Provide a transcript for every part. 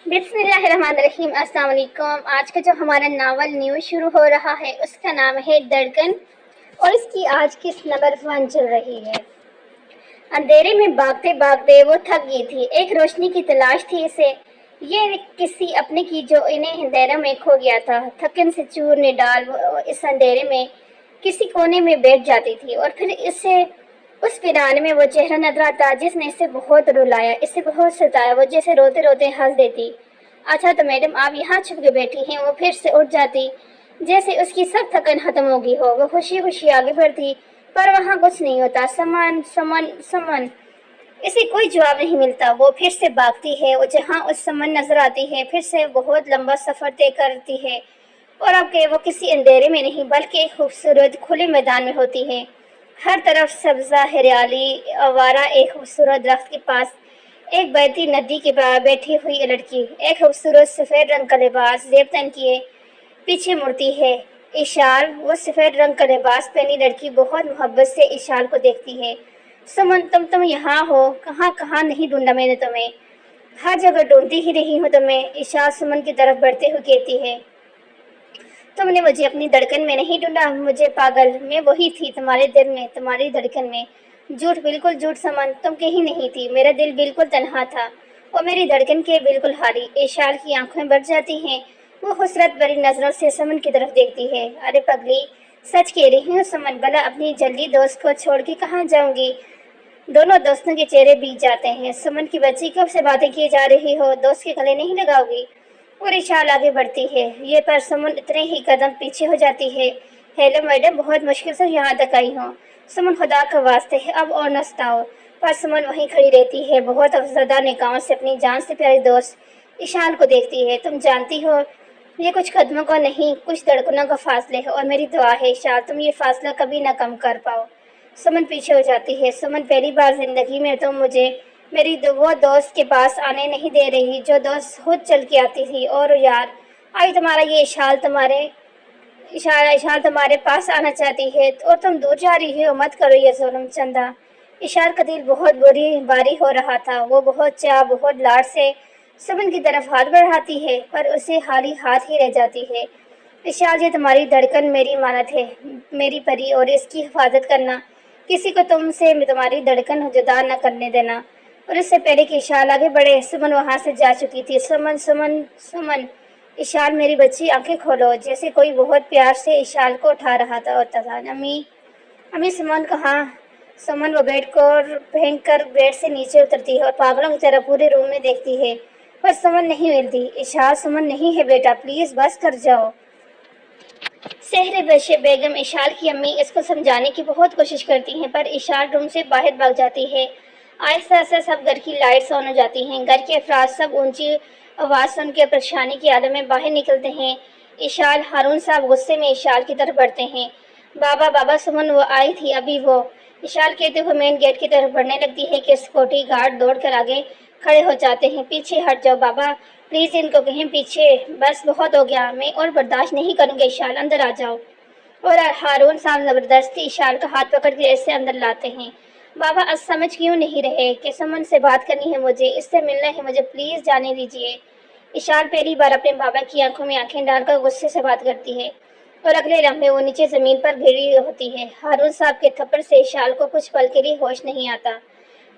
بسم اللہ الرحمن الرحیم۔ السلام علیکم۔ آج کا جو ہمارا ناول نیوز شروع ہو رہا ہے اس کا نام ہے دھڑکن، اور اس کی آج کی نمبر 1 چل رہی ہے۔ اندھیرے میں بھاگتے بھاگتے وہ تھک گئی تھی۔ ایک روشنی کی تلاش تھی اسے، یہ کسی اپنے کی جو انہیں اندھیرے میں کھو گیا تھا۔ تھکن سے چور نڈال وہ اس اندھیرے میں کسی کونے میں بیٹھ جاتی تھی، اور پھر اسے اس ویران میں وہ چہرہ نظر آتا جس نے اسے بہت رلایا، اسے بہت ستایا۔ وہ جیسے روتے روتے ہنس دیتی۔ اچھا تو میڈم آپ یہاں چھپ کے بیٹھی ہیں۔ وہ پھر سے اٹھ جاتی جیسے اس کی سب تھکن ختم ہو گئی ہو۔ وہ خوشی خوشی آگے بڑھتی، پر وہاں کچھ نہیں ہوتا۔ سمن سمن سمن، اسے کوئی جواب نہیں ملتا۔ وہ پھر سے بھاگتی ہے، وہ جہاں اس سمن نظر آتی ہے پھر سے بہت لمبا سفر طے کرتی ہے، اور اب کہ وہ کسی اندھیرے میں نہیں بلکہ ایک خوبصورت کھلے میدان میں ہوتی ہے۔ ہر طرف سبزہ ہریالی، آوارہ ایک خوبصورت درخت کے پاس ایک بہتی ندی کے پاس بیٹھی ہوئی لڑکی، ایک خوبصورت سفید رنگ کا لباس زیب تن کیے پیچھے مڑتی ہے۔ اشال، وہ سفید رنگ کا لباس پہنی لڑکی بہت محبت سے اشال کو دیکھتی ہے۔ سمن تم یہاں ہو؟ کہاں کہاں نہیں ڈھونڈا میں نے تمہیں، ہر جگہ ڈھونڈتی ہی رہی ہوں تمہیں۔ اشال سمن کی طرف بڑھتے ہوئے کہتی ہے، تم نے مجھے اپنی دھڑکن میں نہیں ڈھونڈا؟ مجھے پاگل، میں وہی تھی تمہارے دل میں، تمہاری دھڑکن میں۔ جھوٹ، بالکل جھوٹ سمن، تم کہیں نہیں تھی۔ میرا دل بالکل تنہا تھا اور میری دھڑکن کے بالکل خالی۔ اشال کی آنکھیں بڑھ جاتی ہیں، وہ حسرت بھری نظروں سے سمن کی طرف دیکھتی ہے۔ ارے پگلی، سچ کہہ رہی ہوں سمن، بھلا اپنی جلدی دوست کو چھوڑ کے کہاں جاؤں گی؟ دونوں دوستوں کے چہرے بیچ جاتے ہیں۔ سمن کی بچی، کب سے باتیں کیے جا رہی ہو؟ دوست کے گلے نہیں لگاؤ گی؟ اور اشال آگے بڑھتی ہے، یہ پر سمن اتنے ہی قدم پیچھے ہو جاتی ہے۔ ہیلو میڈم، بہت مشکل سے یہاں تک آئی ہوں۔ سمن، خدا کا واسطے ہے اب اور نہ ستاؤ۔ پر سمن وہیں کھڑی رہتی ہے، بہت افسردہ نگاہوں سے اپنی جان سے پیاری دوست اشال کو دیکھتی ہے۔ تم جانتی ہو یہ کچھ قدموں کا نہیں، کچھ دھڑکنوں کا فاصلہ ہے، اور میری دعا ہے اشال تم یہ فاصلہ کبھی نہ کم کر پاؤ۔ سمن پیچھے ہو جاتی ہے۔ سمن، پہلی بار زندگی میں تم مجھے میری وہ دوست کے پاس آنے نہیں دے رہی جو دوست خود چل کے آتی تھی، اور یار آئی تمہارا یہ اشال تمہارے پاس آنا چاہتی ہے اور تم دور جا رہی ہو۔ مت کرو یہ ظلم چندہ۔ اشال کا دل بہت باری ہو رہا تھا، وہ بہت بہت لاڈ سے سمن کی طرف ہاتھ بڑھاتی ہے، پر اسے خالی ہاتھ ہی رہ جاتی ہے۔ اشال، یہ تمہاری دھڑکن میری امانت ہے، میری پری، اور اس کی حفاظت کرنا، کسی کو تم سے تمہاری دھڑکن جدا نہ کرنے دینا۔ اور اس سے پہلے کہ اشال آگے بڑھے سمن وہاں سے جا چکی تھی۔ سمن سمن سمن، اشال میری بچی آنکھیں کھولو، جیسے کوئی بہت پیار سے اشال کو اٹھا رہا تھا امی امی سمن کہاں؟ سمن، وہ بیڈ کو پھینک کر بیڈ سے نیچے اترتی ہے اور پاگلوں کی طرح پورے روم میں دیکھتی ہے، پر سمن نہیں ملتی۔ اشال، سمن نہیں ہے بیٹا، پلیز بس کر جاؤ۔ سحر بیگم، اشال کی امی، اس کو سمجھانے کی بہت کوشش کرتی ہیں، پر اشال روم سے باہر بھاگ جاتی ہے۔ آہستہ آہستہ سب گھر کی لائٹس آن ہو جاتی ہیں۔ گھر کے افراد سب اونچی آواز سن کے پریشانی کی عالم میں باہر نکلتے ہیں۔ اشال، ہارون صاحب غصے میں اشال کی طرف بڑھتے ہیں۔ بابا سمن وہ آئی تھی ابھی وہ، اشال کہتے ہوئے مین گیٹ کی طرف بڑھنے لگتی ہے کہ سیکورٹی گارڈ دوڑ کر آگے کھڑے ہو جاتے ہیں۔ پیچھے ہٹ جاؤ بابا، پلیز ان کو کہیں پیچھے، بس بہت ہو گیا، میں اور برداشت نہیں کروں گی۔ اشال، اندر آ جاؤ۔ اور ہارون صاحب زبردستی اشال کا ہاتھ پکڑ کے اسے اندر لاتے ہیں۔ بابا، آج سمجھ کیوں نہیں رہے کہ سمن سے بات کرنی ہے مجھے، اس سے ملنا ہے مجھے، پلیز جانے دیجیے۔ اشال پہلی بار اپنے بابا کی آنکھوں میں آنکھیں ڈال کر غصے سے بات کرتی ہے، اور اگلے لمحے وہ نیچے زمین پر گری ہوتی ہے۔ ہارون صاحب کے تھپڑ سے اشال کو کچھ پل کے لیے ہوش نہیں آتا۔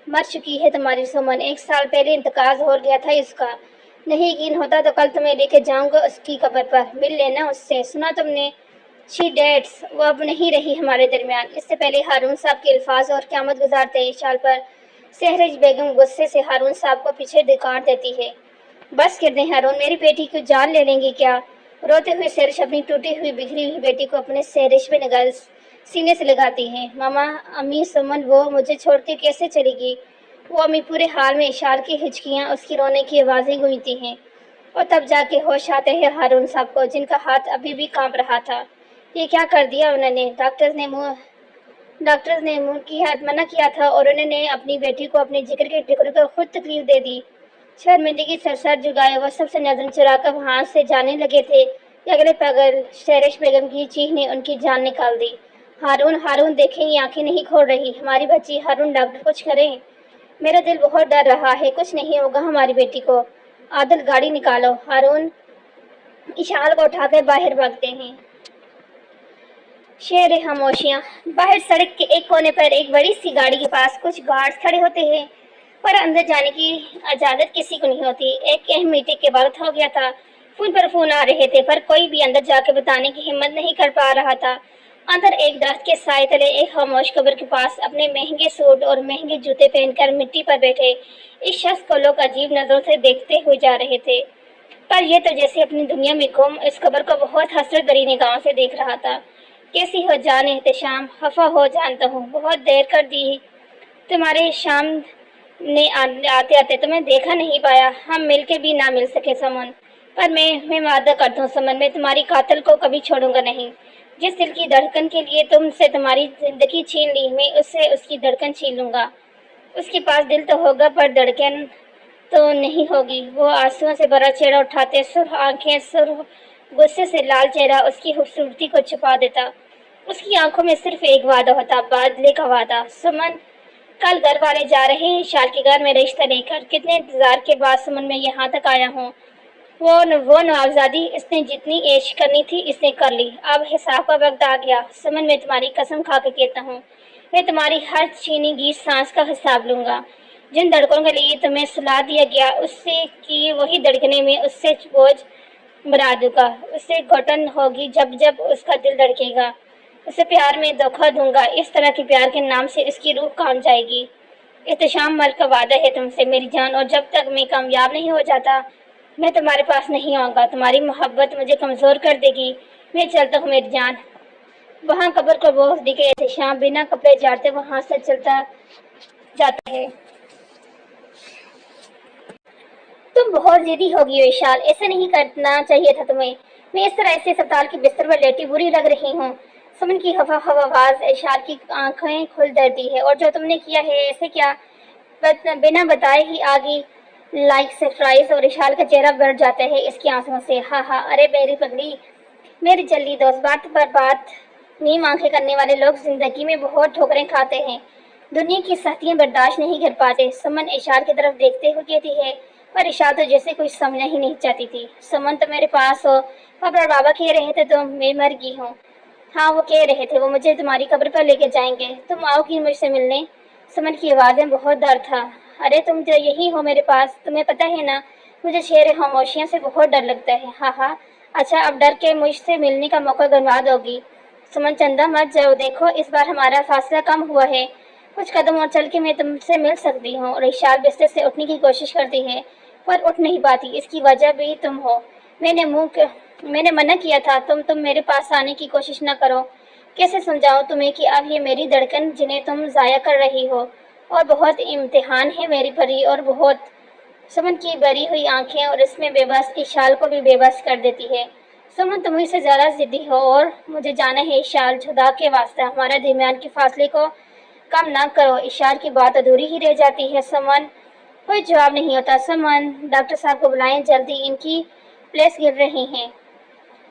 مر چکی ہے تمہاری سمن، 1 سال پہلے انتقال ہو گیا تھا اس کا۔ نہیں یقین ہوتا تو کل تمہیں لے کے جاؤں گا اس کی قبر پر، مل لینا اس سے، سنا تم نے؟ شی ڈیڈس، وہ اب نہیں رہی ہمارے درمیان۔ اس سے پہلے ہارون صاحب کے الفاظ اور قیامت گزارتے اشال پر سحرج بیگم غصے سے ہارون صاحب کو پیچھے دھکار دیتی ہے۔ بس کر دیں ہارون، میری بیٹی کو جان لے لیں گے کیا؟ روتے ہوئے سحرش اپنی ٹوٹی ہوئی بکھری ہوئی بیٹی کو اپنے سحرش میں سینے سے لگاتی ہیں۔ ماما، امی، سمن وہ مجھے چھوڑ کے کیسے چلے گی؟ وہ امی پورے حال میں اشال کی ہچکیاں، اس کی رونے کی آوازیں گونجتی ہیں، اور تب جا کے ہوش آتے ہیں ہارون صاحب کو، جن کا ہاتھ ابھی بھی کانپ رہا تھا۔ یہ کیا کر دیا انہوں نے؟ ڈاکٹرز نے منع کیا تھا، اور انہوں نے اپنی بیٹی کو اپنے جگر کے ٹکڑے کو خود تکلیف دے دی۔ شرمندگی سر جھکائے وہ سب سے نظر چرا کر وہاں سے جانے لگے تھے کہ اگلے پگل سحرش بیگم کی چیخ نے ان کی جان نکال دی۔ ہارون دیکھیں، یہ آنکھیں نہیں کھول رہی ہماری بچی۔ ہارون ڈاکٹر کچھ کریں، میرا دل بہت ڈر رہا ہے، کچھ نہیں ہوگا ہماری بیٹی کو۔ عادل گاڑی نکالو۔ ہارون اشال کو اٹھا کر باہر بھاگتے ہیں۔ شہر خاموشیاں۔ باہر سڑک کے ایک کونے پر ایک بڑی سی گاڑی کے پاس کچھ گارڈز کھڑے ہوتے ہیں، پر اندر جانے کی اجازت کسی کو نہیں ہوتی۔ ایک اہم میٹنگ کے وقت ہو گیا تھا۔ فون پر فون آ رہے تھے، پر کوئی بھی اندر جا کے بتانے کی ہمت نہیں کر پا رہا تھا۔ اندر ایک درخت کے سائے تلے ایک خاموش قبر کے پاس اپنے مہنگے سوٹ اور مہنگے جوتے پہن کر مٹی پر بیٹھے اس شخص کو لوگ عجیب نظروں سے دیکھتے ہوئے جا رہے تھے، پر یہ تو جیسے اپنی دنیا میں گم اس قبر کو بہت حسرت بھری نگاہوں سے دیکھ رہا تھا۔ کیسی ہو جان احتشام؟ خفا ہو جانتا ہوں، بہت دیر کر دی تمہارے شام نے آتے آتے تمہیں دیکھا نہیں پایا، ہم مل کے بھی نہ مل سکے سمن، پر میں وعدہ کرتا ہوں سمن، میں تمہاری قاتل کو کبھی چھوڑوں گا نہیں۔ جس دل کی دھڑکن کے لیے تم سے تمہاری زندگی چھین لی، میں اس سے اس کی دھڑکن چھین لوں گا۔ اس کے پاس دل تو ہوگا پر دھڑکن تو نہیں ہوگی۔ وہ آنسوؤں سے بھرا چہرہ اٹھاتے، سرخ آنکھیں، سرخ غصے سے لال چہرہ اس کی خوبصورتی کو چھپا دیتا۔ اس کی آنکھوں میں صرف ایک وعدہ ہوتا، بادلے کا وعدہ۔ سمن، کل گھر والے جا رہے ہیں اشال کے گھر میں رشتہ لے کر، کتنے انتظار کے بعد سمن میں یہاں تک آیا ہوں۔ وہ نوابزادی اس نے جتنی عیش کرنی تھی اس نے کر لی، اب حساب کا وقت آ گیا۔ سمن، میں تمہاری قسم کھا کے کہتا ہوں، میں تمہاری ہر چھینی گئی سانس کا حساب لوں گا۔ جن دھڑکنوں کے لیے تمہیں سلا دیا گیا اس سے کی وہی دھڑکنے میں اس سے بوجھ بنا دوں گا، اس سے گھٹن ہوگی جب جب اس کا دل دھڑکے گا، اسے پیار میں دھوکہ دوں گا، اس طرح کے پیار کے نام سے اس کی روح کام جائے گی۔ احتشام ملک کا وعدہ ہے تم سے میری جان، اور جب تک میں کامیاب نہیں ہو جاتا میں تمہارے پاس نہیں آؤں گا، تمہاری محبت مجھے کمزور کر دے گی۔ میں چلتا ہوں میری جان۔ وہاں قبر کو بوجھ دکھے احتشام بنا کپڑے جاڑتے وہاں سے چلتا جاتا ہے۔ تم بہت ضدی ہو گئی ہو اشال، ایسا نہیں کرنا چاہیے تھا تمہیں، میں اس طرح ایسے اسپتال کے بستر پر لیٹی بری لگ رہی ہوں۔ سمن کی خفا آواز، اشال کی آنکھیں کھل ڈرتی ہے، اور جو تم نے کیا ہے ایسے کیا؟ بنا بتائے ہی آگی لائک سرپرائز، اور اشال کا چہرہ بھر جاتا ہے اس کی آنسوؤں سے۔ ہاں ہاں، ارے میری پگلی، میری جلدی دوست، بات پر بات نیم آنکھیں کرنے والے لوگ زندگی میں بہت ٹھوکریں کھاتے ہیں، دنیا کی سختیاں برداشت نہیں کر پاتے۔ سمن اشال کی طرف دیکھتے ہوئے کہتی ہے، پر اشال تو جیسے کچھ سمجھنا ہی نہیں چاہتی تھی۔ سمن، تو میرے پاس ہو، پاپا اور بابا کہہ رہے تھے تو میں مر گئی ہوں۔ ہاں وہ کہہ رہے تھے وہ مجھے تمہاری قبر پر لے کے جائیں گے، تم آؤ گی مجھ سے ملنے؟ سمن کی آواز میں بہت ڈر تھا۔ ارے تم تو یہی ہو میرے پاس، تمہیں پتہ ہے نا مجھے شہر خاموشیاں سے بہت ڈر لگتا ہے۔ ہاں ہاں، اچھا اب ڈر کے مجھ سے ملنے کا موقع گنوا دو گی؟ سمن، چندہ مت جاؤ، دیکھو اس بار ہمارا فاصلہ کم ہوا ہے، کچھ قدم اور چل کے میں تم سے مل سکتی ہوں۔ اور اشال بستر سے اٹھنے کی کوشش کرتی ہے پر اٹھ نہیں پاتی، اس کی وجہ بھی تم ہو۔ میں نے منع کیا تھا تم میرے پاس آنے کی کوشش نہ کرو۔ کیسے سمجھاؤں تمہیں کہ اب یہ میری دھڑکن جنہیں تم ضائع کر رہی ہو، اور بہت امتحان ہے میری پری، اور بہت۔ سمن کی بھری ہوئی آنکھیں اور اس میں بے بس اشال کو بھی بے بس کر دیتی ہے۔ سمن، تم مجھ سے زیادہ ضدی ہو اور مجھے جانا ہے اشال، خدا کے واسطے ہمارے درمیان کے فاصلے کو کم نہ کرو۔ اشال کی بات ادھوری ہی رہ جاتی ہے۔ سمن، کوئی جواب نہیں ہوتا۔ سمن، ڈاکٹر صاحب کو بلائیں جلدی، ان کی پلس گر رہی ہیں۔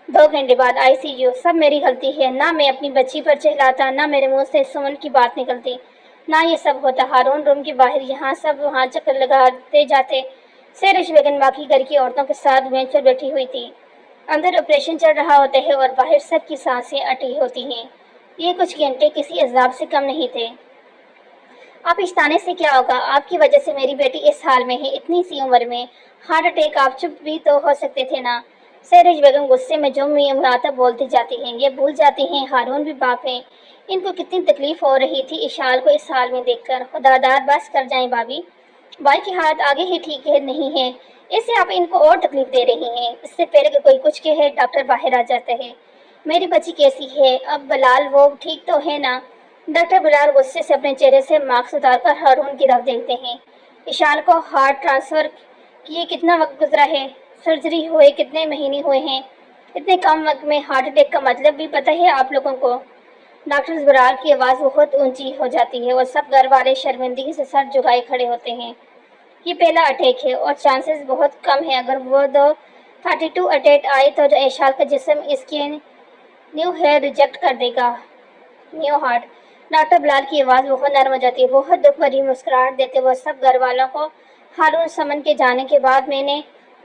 2 گھنٹے بعد ICU۔ سب میری غلطی ہے، نہ میں اپنی بچی پر چہلاتا، نہ میرے منہ سے سمن کی بات نکلتی، نہ یہ سب ہوتا۔ ہارون روم کے باہر یہاں سب وہاں چکر لگاتے جاتے۔ سہرش بیگم باقی گھر کی عورتوں کے ساتھ بینچ پر بیٹھی ہوئی تھی۔ اندر آپریشن چل رہا ہوتا ہے اور باہر سب کی سانسیں اٹھی ہوتی ہیں۔ یہ کچھ گھنٹے کسی عذاب سے کم نہیں تھے۔ آپ پچھتانے سے کیا ہوگا؟ آپ کی وجہ سے میری بیٹی اس حال میں ہے، اتنی سی عمر میں ہارٹ اٹیک، آپ چپ بھی تو ہو سکتے تھے نا۔ سہرش بیگم غصے میں جو مراتب بولتی جاتی ہیں، یہ بھول جاتی ہیں ہارون بھی باپ ہیں، ان کو کتنی تکلیف ہو رہی تھی اشال کو اس حال میں دیکھ کر۔ خداداد بس کر جائیں بھابی، بھائی کی حالت آگے ہی ٹھیک ہے نہیں ہے، اس سے آپ ان کو اور تکلیف دے رہی ہیں۔ اس سے پہلے کہ کوئی کچھ کہے ڈاکٹر باہر آ جاتا ہے۔ میری بچی کیسی ہے اب بلال، وہ ٹھیک تو ہے نا؟ ڈاکٹر بلال غصے سے اپنے چہرے سے ماسک اتار کر ہارون کی طرف دیکھتے ہیں۔ اشال کو ہارٹ ٹرانسفر کیے کتنا وقت گزرا ہے؟ سرجری ہوئے کتنے مہینے ہوئے ہیں؟ اتنے کم وقت میں ہارٹ اٹیک کا مطلب بھی پتہ ہے آپ لوگوں کو؟ ڈاکٹر بلال کی آواز بہت اونچی ہو جاتی ہے اور سب گھر والے شرمندگی سے سر جھکائے کھڑے ہوتے ہیں۔ یہ پہلا اٹیک ہے اور چانسز بہت کم ہے، اگر وہ 32 اٹیک آئے تو اشال کا جسم اس کے نیو ہیئر ریجیکٹ کر دے گا۔ New heart. ڈاکٹر بلال کی آواز بہت نرم ہو جاتی ہے، بہت دکھ بھری مسکراہٹ دیتے وہ سب گھر والوں کو۔ ہارون، سمن کے جانے کے بعد میں نے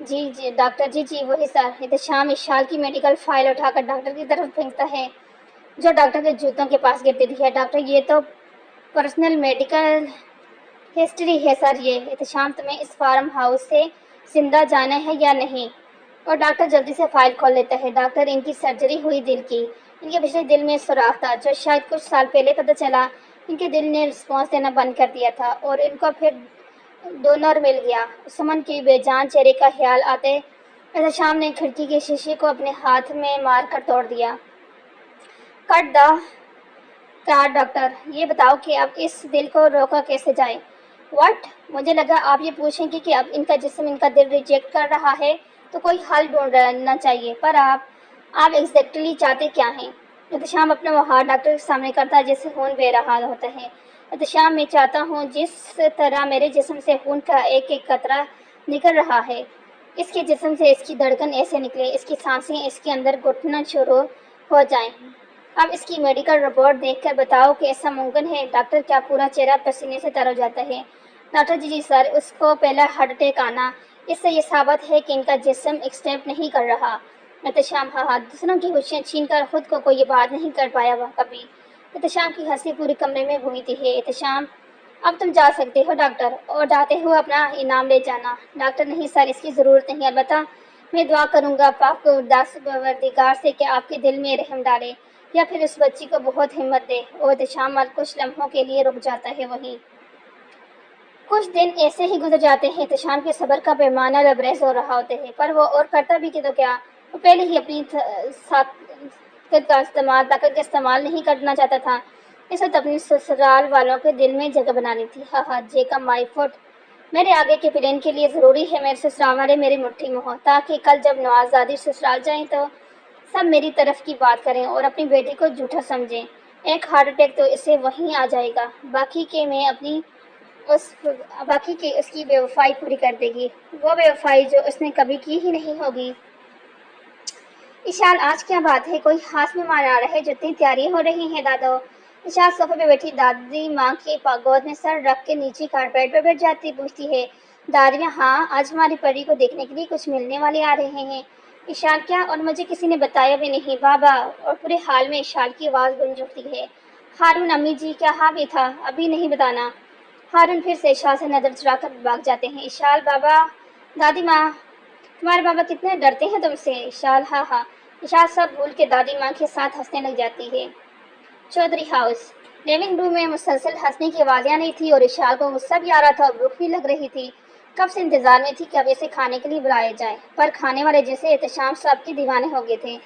جی جی ڈاکٹر جی جی وہی سر۔ احتشام اشال کی میڈیکل فائل اٹھا کر ڈاکٹر کی طرف پھینکتا ہے جو ڈاکٹر کے جوتوں کے پاس گر دیتی ہے۔ ڈاکٹر یہ تو پرسنل میڈیکل ہسٹری ہے سر۔ یہ احتشام تمہیں اس فارم ہاؤس سے زندہ جانا ہے یا نہیں؟ اور ڈاکٹر جلدی سے فائل کھول لیتا ہے۔ ڈاکٹر ان کی سرجری ہوئی دل کی۔ ان کے پچھلے دل میں سوراخ تھا جو شاید کچھ سال پہلے پتہ چلا ان کے دل نے رسپانس دینا بند کر دیا تھا اور ان کو پھر ڈونر مل گیا۔ سمن کی بے جان چہرے کا خیال آتے احتشام نے کھڑکی کے شیشے کو اپنے ہاتھ میں مار کر توڑ دیا۔ کٹ دا کارڈ ڈاکٹر، یہ بتاؤ کہ اب اس دل کو روکا کیسے جائے؟ واٹ؟ مجھے لگا آپ یہ پوچھیں گے کہ اب ان کا جسم ان کا دل ریجیکٹ کر رہا ہے تو کوئی حل ڈھونڈنا چاہیے، پر آپ ایگزیکٹلی چاہتے کیا ہیں؟ احتشام اپنا وہ ہاتھ ڈاکٹر کے سامنے کرتا ہے جیسے خون بہہ رہا ہوتا ہے۔ احتشام میں چاہتا ہوں جس طرح میرے جسم سے خون کا ایک ایک قطرہ نکل رہا ہے اس کے جسم سے اس کی دھڑکن ایسے نکلے، اس کی سانسیں اس کے اندر گھٹنا شروع ہو جائیں۔ اب اس کی میڈیکل رپورٹ دیکھ کر بتاؤ کہ ایسا ممکن ہے؟ ڈاکٹر کا پورا چہرہ پسینے سے تر ہو جاتا ہے۔ ڈاکٹر جی جی سر، اس کو پہلا ہارٹ اٹیک آنا اس سے یہ ثابت ہے کہ ان کا جسم ایکسپٹ نہیں کر رہا۔ احتشام ہاں دوسروں کی خوشیاں چھین کر خود کو کوئی بات نہیں کر پایا وہ کبھی۔ احتشام کی ہنسی پورے کمرے میں گونجتی ہے۔ احتشام اب تم جا سکتے ہو ڈاکٹر، اور جاتے ہوئے اپنا انعام لے جانا۔ ڈاکٹر نہیں سر، اس کی ضرورت نہیں، البتہ میں دعا کروں گا پاک پروردگار سے کہ آپ کے دل میں رحم ڈالے یا پھر اس بچی کو بہت ہمت دے۔ اور احتشام کچھ لمحوں کے لیے رک جاتا ہے وہیں۔ کچھ دن ایسے ہی گزر جاتے ہیں۔ احتشام کے صبر کا پیمانہ لبریز ہو رہا ہوتا ہے، پر وہ اور کرتا بھی کہ تو کیا، وہ پہلے ہی اپنی طاقت کا استعمال نہیں کرنا چاہتا تھا۔ اس وقت اپنی سسرال والوں کے دل میں جگہ بنانی تھی۔ جیکب مائی فٹ، میرے آگے کے پلان کے لیے ضروری ہے میرے سسرال والے میری مٹھی میں ہوں، تاکہ کل جب نوازادی سسرال جائیں تو سب میری طرف کی بات کریں اور اپنی بیٹی کو جھوٹا سمجھیں۔ ایک ہارٹ اٹیک تو اسے وہیں آ جائے گا، باقی اس کی بے وفائی پوری کر دے گی، وہ بے وفائی جو اس نے کبھی کی ہی نہیں ہوگی۔ اشال آج کیا بات ہے؟ کوئی خاص مہمان آ رہا ہے جو اتنی تیاری ہو رہی ہے دادو؟ اشال صوفے پہ بیٹھی دادی ماں کی گود میں سر رکھ کے نیچے کارپیٹ پہ بیٹھ جاتی پوچھتی ہے، دادی ہاں آج ہماری پری کو دیکھنے کے لیے کچھ ملنے والے آ رہے ہیں۔ اشال کیا؟ اور مجھے کسی نے بتایا بھی نہیں بابا۔ اور پورے حال میں اشال کی آواز گونج اٹھتی ہے، ہارون امی جی کیا ہاں بھی تھا؟ ابھی نہیں بتانا۔ ہارون پھر سے اشال سے نظر چرا کر بھاگ جاتے ہیں۔ اشال بابا، دادی ماں، تمہارے بابا کتنے ڈرتے ہیں تم سے۔ اشال ہاں۔ اشال سب بھول کے دادی ماں کے ساتھ ہنسنے لگ جاتی ہے۔ چودھری ہاؤس لیونگ روم میں مسلسل ہنسنے کی آوازیں آ رہی تھی اور اشال کو غصہ بھی آ رہا تھا اور بھوک بھی لگ رہی تھی۔ کب سے انتظار میں تھی کہ اب اسے کھانے کے لیے بلایا جائے، پر کھانے والے جیسے احتشام سب کے دیوانے ہو گئے تھے۔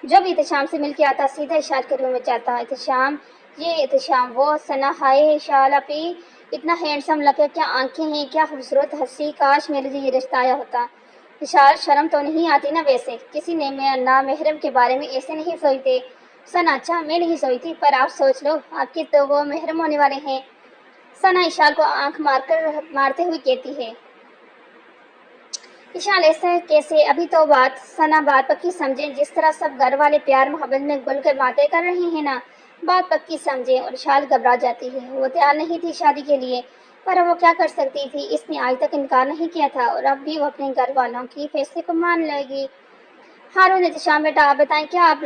جو بھی احتشام سے مل کے آتا سیدھا اشال کے روم میں جاتا۔ احتشام یہ، احتشام وہ، ثنا ہائے اشال اپی اتنا ہینڈسم لگا، کیا آنکھیں ہیں، کیا خوبصورت ہنسی، کاش میرے لیے یہ رشتہ آیا ہوتا۔ اشال شرم تو نہیں آتی نا؟ ویسے کسی نے نامحرم کے بارے میں ایسے نہیں سوچتے۔ ثنا اچھا میں نہیں سوچتی، پر آپ سوچ لو آپ کے تو وہ محرم ہونے والے ہیں۔ ثنا اشال کو آنکھ مارتے ہوئے کہتی ہے۔ اشال ایسا کیسے؟ ابھی تو ثنا بات پکی سمجھیں، جس طرح سب گھر والے پیار محبت میں گل کر باتیں کر رہے ہیں نا، بات پکی سمجھیں۔ اور اشال گھبرا جاتی ہے۔ وہ تیار نہیں تھی شادی کے لیے، پر وہ کیا کر سکتی تھی؟ اس نے آج تک انکار نہیں کیا تھا اور اب بھی وہ اپنے گھر والوں کی فیصلے کو مان لے گی۔ ہارون احتشام بیٹا آپ بتائیں کیا آپ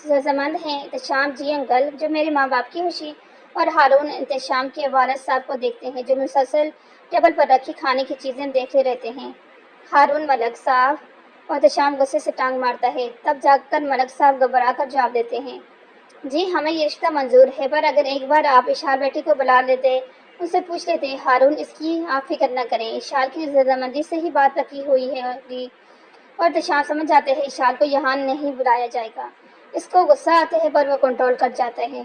رضامند ہیں؟ احتشام جی انکل، جو میرے ماں باپ کی خوشی۔ اور ہارون احتشام کے والد صاحب کو دیکھتے ہیں جو مسلسل ٹیبل پر رکھی کھانے کی چیزیں دیکھتے رہتے ہیں۔ ہارون ملک صاحب، اور احتشام غصے سے ٹانگ مارتا ہے، تب جا کر ملک صاحب گھبرا کر جواب دیتے ہیں، جی ہمیں یہ رشتہ منظور ہے، پر اگر ایک بار آپ اشال بیٹی کو بلا لیتے، ان سے پوچھ لیتے۔ ہارون اس کی آپ فکر نہ کریں، اشال کی رضامندی سے ہی بات پکی ہوئی ہوگی۔ اور احتشام سمجھ جاتے ہیں اشال کو یہاں نہیں بلایا جائے گا۔ اس کو غصہ آتا ہے پر وہ کنٹرول کر جاتا ہے۔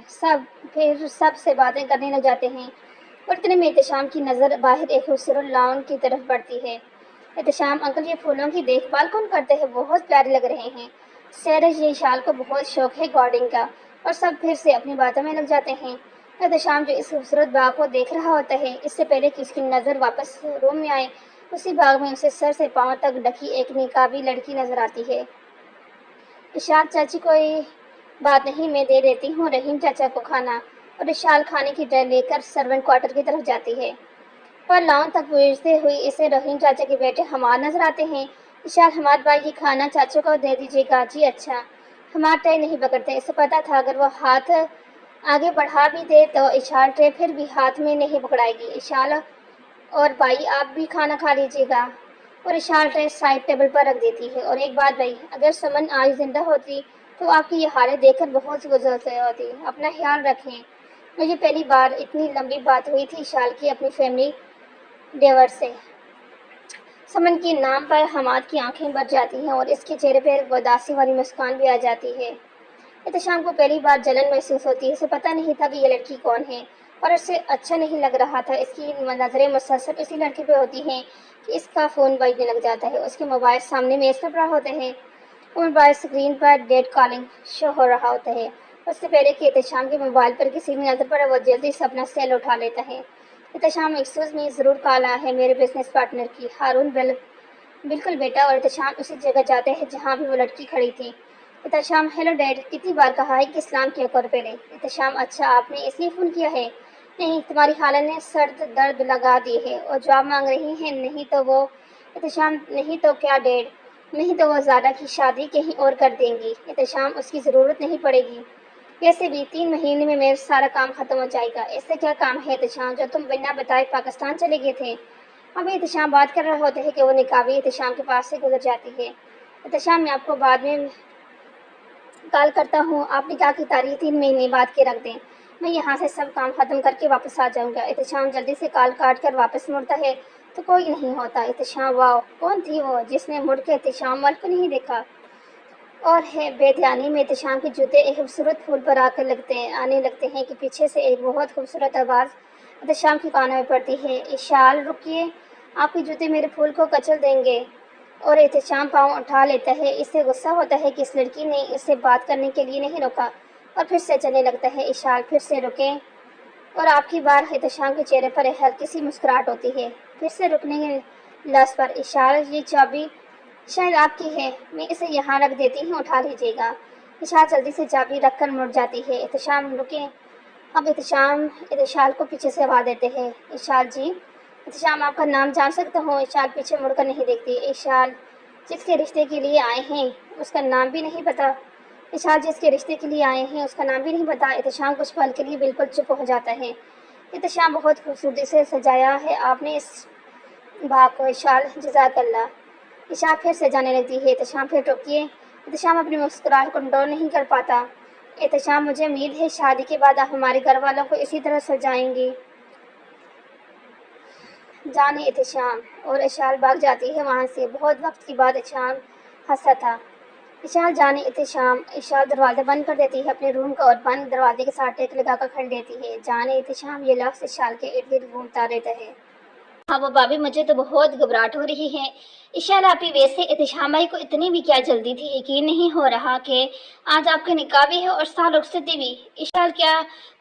پھر سب سے باتیں کرنے لگ جاتے ہیں اور اتنے میں احتشام کی نظر باہر ایک خوبصورت لان کی طرف بڑھتی ہے۔ احتشام انکل یہ پھولوں کی دیکھ بھال کون کرتے ہیں؟ بہت پیارے لگ رہے ہیں۔ سیرج، یہ اشال کو بہت شوق ہے گارڈنگ کا، اور سب پھر سے اپنی باتوں میں لگ جاتے ہیں۔ احتشام جو اس خوبصورت باغ کو دیکھ رہا ہوتا ہے، اس سے پہلے کہ اس کی نظر واپس روم میں آئے، اسی باغ میں اسے سر سے پاؤں تک ڈھکی ایک نقابی لڑکی نظر آتی ہے۔ اشال چاچی کوئی بات نہیں، میں دے دیتی ہوں رحیم چاچا کو کھانا۔ اور اشال کھانے کی ٹرے لے کر سرونٹ کوارٹر کی طرف جاتی ہے، پر لاؤن تک پہنچتے ہوئی اسے رحیم چاچا کے بیٹے حماد نظر آتے ہیں اشال حماد بھائی یہ کھانا چاچو کو دے دیجیے گا۔ جی اچھا۔ حماد ٹرے نہیں پکڑتے، اسے پتا تھا اگر وہ ہاتھ آگے بڑھا بھی دے تو اشال ٹرے پھر بھی ہاتھ میں نہیں پکڑائے گی۔ اشال اور بھائی آپ بھی کھانا کھا لیجیے گا، اور اشال ٹرے سائڈ ٹیبل پر رکھ دیتی ہے۔ اور ایک بات بھائی، اگر سمن آج زندہ ہوتی تو آپ کی یہ حالت دیکھ کر بہت گزرتے ہوتی۔ اپنا خیال رکھیں۔ مجھے پہلی بار اتنی لمبی بات ہوئی تھی اشال کی اپنی فیملی ڈیور سے۔ سمن کے نام پر حماد کی آنکھیں بھر جاتی ہیں اور اس کے چہرے پر اداسی والی مسکان بھی آ جاتی ہے۔ احتشام کو پہلی بار جلن محسوس ہوتی ہے۔ اسے پتہ نہیں تھا کہ یہ لڑکی کون ہے، اور اسے اچھا نہیں لگ رہا تھا۔ اس کی نظریں مسلسل اسی لڑکی پہ ہوتی ہیں کہ اس کا فون بجنے لگ جاتا ہے، اس کے موبائل سامنے میز پر پڑا ہوتے ہیں، اور موبائل اسکرین پر ڈیٹ کالنگ شو ہو رہا ہوتا ہے۔ اس سے پہلے کہ احتشام کے موبائل پر کسی کی نظر پڑے وہ جلدی سے اپنا سیل اٹھا لیتا ہے۔ احتشام ایکسکیوز می، ضرور کال آیا ہے میرے بزنس پارٹنر کی۔ ہارون بالکل بیٹا، اور احتشام اسی جگہ جاتے ہیں جہاں بھی وہ لڑکی کھڑی تھی۔ احتشام ہیلو ڈیڈ، کتنی بار کہا ہے کہ اسلام کیا کر پہلے۔ احتشام اچھا آپ نے اس لیے فون کیا ہے؟ نہیں، تمہاری خالہ نے سرد درد لگا دی ہے اور جواب مانگ رہی ہیں۔ نہیں تو وہ احتشام نہیں تو کیا ڈیڈ؟ نہیں تو وہ زیادہ کی شادی کہیں اور کر دیں گی۔ احتشام اس کی ضرورت نہیں پڑے گی، ویسے بھی 3 مہینے میں میرا سارا کام ختم ہو جائے گا۔ اس سے کیا کام ہے احتشام جو تم بنا بتائے پاکستان چلے گئے تھے؟ ابھی احتشام بات کر رہا ہوتا ہے کہ وہ نقابی احتشام کے پاس سے گزر جاتی ہے۔ احتشام میں آپ کو بعد میں کال کرتا ہوں، آپ نکاح کی تاریخ 3 مہینے بعد کے رکھ دیں، میں یہاں سے سب کام ختم کر کے واپس آ جاؤں گا۔ احتشام جلدی سے کال کاٹ کر واپس مڑتا ہے تو کوئی نہیں ہوتا۔ احتشام واو، کون تھی وہ جس نے مڑ کے احتشام مل کو نہیں دیکھا؟ اور ہے بے دھیانی میں احتشام کے جوتے ایک خوبصورت پھول پر آنے لگتے ہیں کہ پیچھے سے ایک بہت خوبصورت آواز احتشام کے کانوں میں پڑتی ہے، اشال رکیے، آپ کے جوتے میرے پھول کو کچل دیں گے۔ اور احتشام پاؤں اٹھا لیتا ہے، اس سے غصہ ہوتا ہے کہ اس لڑکی نے اسے بات کرنے کے لیے نہیں روکا، اور پھر سے چلنے لگتا ہے۔ اشال پھر سے رکیں، اور آپ کی بار احتشام کے چہرے پر ہلکی سی مسکراہٹ ہوتی ہے۔ پھر سے رکنے کے لفظ پر، اشال یہ چابی شاید آپ کی ہے، میں اسے یہاں رکھ دیتی ہوں، اٹھا لیجیے گا۔ اشال جلدی سے چابی رکھ کر مڑ جاتی ہے۔ احتشام رکیں۔ اب احتشام اشال کو پیچھے سے آواز دیتے ہیں، اشال جی۔ احتشام آپ کا نام جان سکتا ہوں؟ اشال پیچھے مڑ کر نہیں دیکھتی۔ اشال جس کے رشتے کے لیے آئے ہیں اس کا نام بھی نہیں پتا؟ اشال جس کے رشتے کے لیے آئے ہیں اس کا نام بھی نہیں پتا؟ احتشام کچھ پل کے لیے بالکل چپ ہو جاتا ہے۔ احتشام بہت خوبصورتی سے سجایا ہے آپ نے اس باغ کو اشال، جزاک اللہ۔ اشال پھر سے جانے لگتی ہے۔ احتشام پھر رکیے۔ احتشام اپنی مسکراہٹ کنٹرول نہیں کر پاتا۔ احتشام مجھے امید ہے شادی کے بعد آپ ہمارے گھر والوں کو اسی طرح سجائیں گی۔ جانے احتشام، اور اشال بھاگ جاتی ہے وہاں سے۔ بہت وقت کے بعد احتشام ہنسا تھا۔ اشال جانے احتشام، اشال دروازہ بند کر دیتی ہے اپنے روم کا اور بند دروازے کے ساتھ ٹیک لگا کر کھڑ دیتی ہے۔ جانے احتشام، یہ لفظ اشال کے ارد گرد گھومتا رہتا ہے۔ ہاں وہ بھابھی، مجھے تو بہت گھبراہٹ ہو رہی ہے۔ اشال آپی، ویسے احتشام بھائی کو اتنی بھی کیا جلدی تھی؟ یقین نہیں ہو رہا کہ آج آپ کا نکاح بھی ہے اور سال رخصتی بھی۔ اشال کیا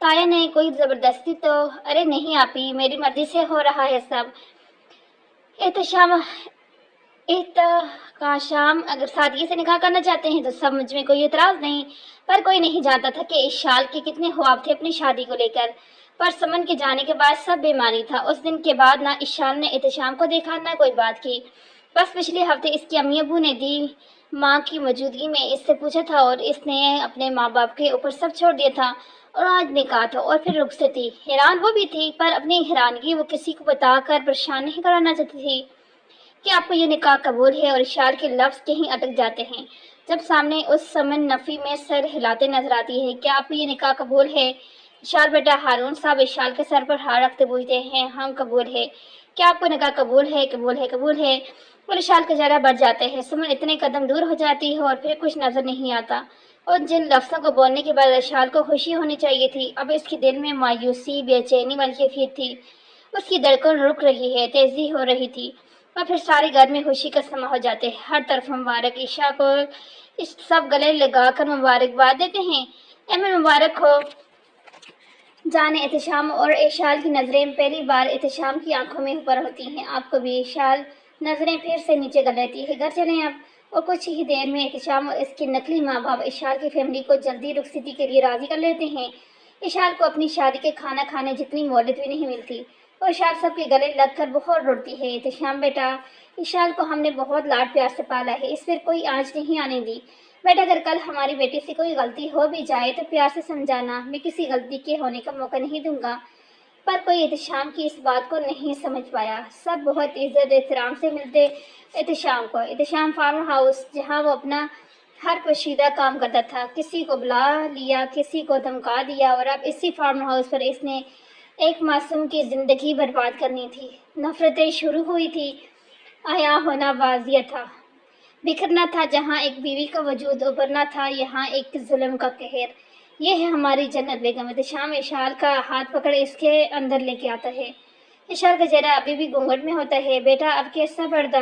تایا نے کوئی زبردستی تو؟ ارے نہیں آپی، میری مرضی سے ہو رہا ہے سب۔ احتشام اگر سادگی سے نکاح کرنا چاہتے ہیں تو سب، مجھ میں کوئی اعتراض نہیں، پر کوئی نہیں جانتا تھا کہ اشال کے کتنے خواب تھے اپنی شادی کو لے کر۔ پر سمن کے جانے کے بعد سب بے معنی تھا۔ اس دن کے بعد نہ اشال نے احتشام کو دیکھا نہ کوئی بات کی۔ بس پچھلے ہفتے اس کے امی ابو نے دی ماں کی موجودگی میں اس سے پوچھا تھا اور اس نے اپنے ماں باپ کے اوپر سب چھوڑ دیا تھا، اور آج نکاح تھا اور پھر رخصتی۔ حیران وہ بھی تھی، پر اپنی حیرانگی وہ کسی کو بتا کر پریشان نہیں کرانا چاہتی تھی کہ آپ کو یہ نکاح قبول ہے، اور اشال کے لفظ کہیں اٹک جاتے ہیں جب سامنے اس سمن نفی میں سر ہلاتے نظر آتی ہے۔ کیا آپ کو یہ نکاح قبول ہے؟ اشال بیٹا، ہارون صاحب اشال کے سر پر ہاتھ رکھتے پوچھتے ہیں، ہم قبول ہے۔ کیا آپ کو نکاح قبول ہے؟ قبول ہے، قبول ہے، اور اشال کا چہرہ بڑھ جاتا ہے۔ سمن اتنے قدم دور ہو جاتی ہے اور پھر کچھ نظر نہیں آتا، اور جن لفظوں کو بولنے کے بعد اشال کو خوشی ہونی چاہیے تھی، اب اس کے دل میں مایوسی، بے چینی والی کیفیت تھی۔ اس کی دھڑکن رک رہی ہے، تیزی ہو رہی تھی، اور پھر سارے گھر میں خوشی کا سما ہو جاتے، ہر طرف مبارک۔ عشاء کو سب گلے لگا کر مبارکباد دیتے ہیں، احمد مبارک ہو۔ جانے احتشام اور اشال کی نظریں پہلی بار احتشام کی آنکھوں میں اوپر ہوتی ہیں۔ آپ کو بھی؟ اشال نظریں پھر سے نیچے کر لیتی ہے۔ گھر چلیں اب۔ اور کچھ ہی دیر میں احتشام اور اس کے نقلی ماں باپ اشال کی فیملی کو جلدی رخصتی کے لیے راضی کر لیتے ہیں۔ اشال کو اپنی شادی کے کھانا کھانے جتنی مہلت بھی نہیں ملتی۔ اور اشال سب کے گلے لگ کر بہت روتی ہے۔ احتشام بیٹا، اشال کو ہم نے بہت لاڈ پیار سے پالا ہے، اس پر کوئی آنچ نہیں آنے دی۔ بیٹا اگر کل ہماری بیٹی سے کوئی غلطی ہو بھی جائے تو پیار سے سمجھانا، میں کسی غلطی کے ہونے کا موقع نہیں دوں گا۔ پر کوئی احتشام کی اس بات کو نہیں سمجھ پایا۔ سب بہت عزت احترام سے ملتے احتشام کو۔ احتشام فارم ہاؤس جہاں وہ اپنا ہر پوشیدہ کام کرتا تھا، کسی کو بلا لیا، کسی کو دھمکا دیا، اور اب اسی فارم ہاؤس پر اس نے ایک معصوم کی زندگی برباد کرنی تھی۔ نفرتیں شروع ہوئی تھی، عیاں ہونا واضح تھا، بکھرنا تھا جہاں ایک بیوی کا وجود، ابھرنا تھا یہاں ایک ظلم کا قہر۔ یہ ہے ہماری جنت بیگم۔ احتشام اشال کا ہاتھ پکڑ اس کے اندر لے کے آتا ہے۔ اشال کا چہرہ ابھی بھی گھونگھٹ میں ہوتا ہے۔ بیٹا اب کیسا پردہ،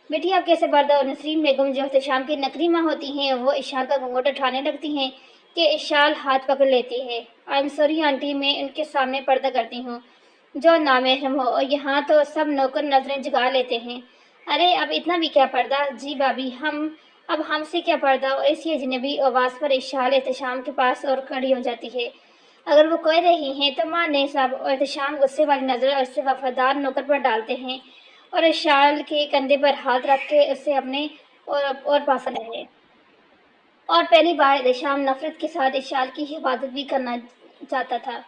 بیٹی اب کیسے پردہ؟ اور نسرین بیگم جو احتشام کی نکری ماں ہوتی ہیں وہ اشال کا گھونگھٹ اٹھانے لگتی ہیں کہ اشال ہاتھ پکڑ لیتی ہے۔ آئی ایم سوری آنٹی، میں ان کے سامنے پردہ کرتی ہوں جو نامحرم ہو، اور یہاں تو سب نوکر نظریں جگا لیتے ہیں۔ ارے اب اتنا بھی کیا پردہ؟ جی بھابی، اب ہم سے کیا پردہ؟ اور اسی اجنبی آواز پر اشال احتشام کے پاس اور کھڑی ہو جاتی ہے۔ اگر وہ کہہ رہی ہیں تو مانے صاحب۔ اور احتشام غصے والی نظر اس سے وفادار نوکر پر ڈالتے ہیں اور اشال کے کندھے پر ہاتھ رکھ کے اسے اپنے اور پاس رہے۔ اور پہلی بار احتشام نفرت کے ساتھ اشال کی حفاظت بھی کرنا چاہتا تھا۔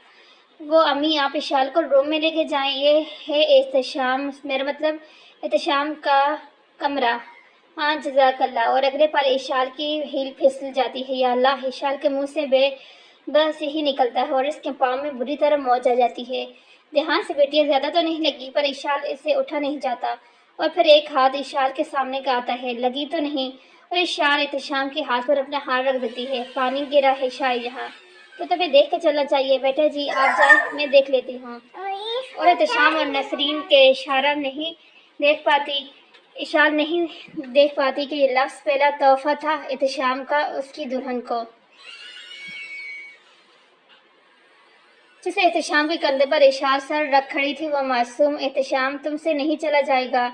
وہ امی آپ اشال کو روم میں لے کے جائیں، یہ ہے احتشام، میرا مطلب احتشام کا کمرہ۔ ہاں جزاک اللہ۔ اور اگلے پل اشال کی ہیل پھسل جاتی ہے۔ یا اللہ، اشال کے منہ سے بس یہی نکلتا ہے اور اس کے پاؤں میں بری طرح موچ آ جاتی ہے۔ دھیان سے بیٹی، زیادہ تو نہیں لگی؟ پر اشال اسے اٹھا نہیں جاتا، اور پھر ایک ہاتھ اشال کے سامنے کا آتا ہے، لگی تو نہیں؟ اور اشال احتشام کے ہاتھ پر اپنا ہاتھ رکھ دیتی ہے۔ پانی گرا ہے شاید یہاں، تو تمہیں دیکھ کے چلنا چاہیے۔ بیٹا جی آپ جائیں، میں دیکھ لیتی ہوں۔ اور احتشام اور نسرین کے اشارہ نہیں دیکھ پاتی، اشال نہیں دیکھ پاتی کہ یہ لفظ پہلا تحفہ تھا احتشام کا اس کی دلہن کو، جسے احتشام کے کندھے پر اشال سر رکھ کھڑی تھی۔ وہ معصوم احتشام تم سے نہیں چلا جائے گا۔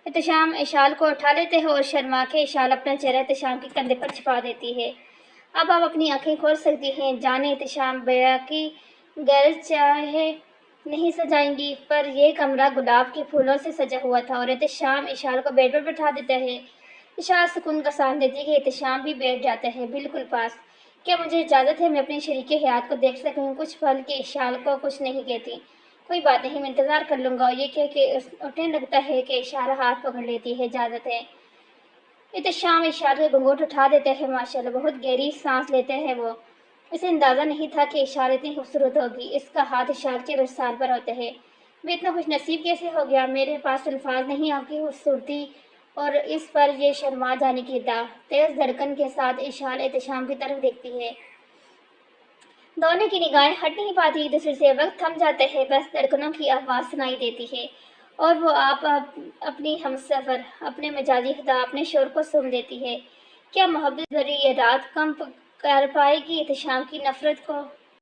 احتشام اشال کو اٹھا لیتے ہیں اور شرما کے اشال اپنا چہرہ احتشام کے کندھے پر چھپا دیتی ہے۔ اب آپ اپنی آنکھیں کھول سکتی ہیں، جانے احتشام بیاکی گھر چاہے نہیں سجائیں گی، پر یہ کمرہ گلاب کے پھولوں سے سجا ہوا تھا۔ اور احتشام اشال کو بیڈ پر بٹھا دیتا ہے۔ اشال سکون کا سانس دیتی ہے کہ احتشام بھی بیٹھ جاتا ہے بالکل پاس۔ کیا مجھے اجازت ہے میں اپنی شریک حیات کو دیکھ سکوں کچھ پل؟ کے اشال کو کچھ نہیں کہتی۔ کوئی بات نہیں، میں انتظار کر لوں گا۔ اور یہ کہہ کے اٹھنے لگتا ہے کہ اشال ہاتھ پکڑ لیتی ہے، اجازت ہے؟ احتشام اشال کے گھونگھٹ اٹھا دیتے ہیں۔ ماشاءاللہ، بہت گہری سانس لیتے ہیں وہ۔ اسے اندازہ نہیں تھا کہ اشال اتنی خوبصورت ہوگی۔ اس کا ہاتھ اشال کے رخسار پر ہوتا ہے۔ میں اتنا خوش نصیب کیسے ہو گیا؟ میرے پاس الفاظ نہیں آپ کی خوبصورتی اور اس پر یہ شرما جانے کی ادعا۔ تیز دھڑکن کے ساتھ اشال احتشام کی طرف دیکھتی ہے۔ دونوں کی نگاہیں ہٹ نہیں پاتی ایک دوسرے سے، وقت تھم جاتا ہے، بس دھڑکنوں کی آواز سنائی دیتی ہے اور وہ آپ اپنی ہمسفر، اپنے مجازی خدا، اپنے شور کو سن دیتی ہے۔ کیا محبت بھری یہ رات کم کر پائے گی احتشام کی نفرت کو؟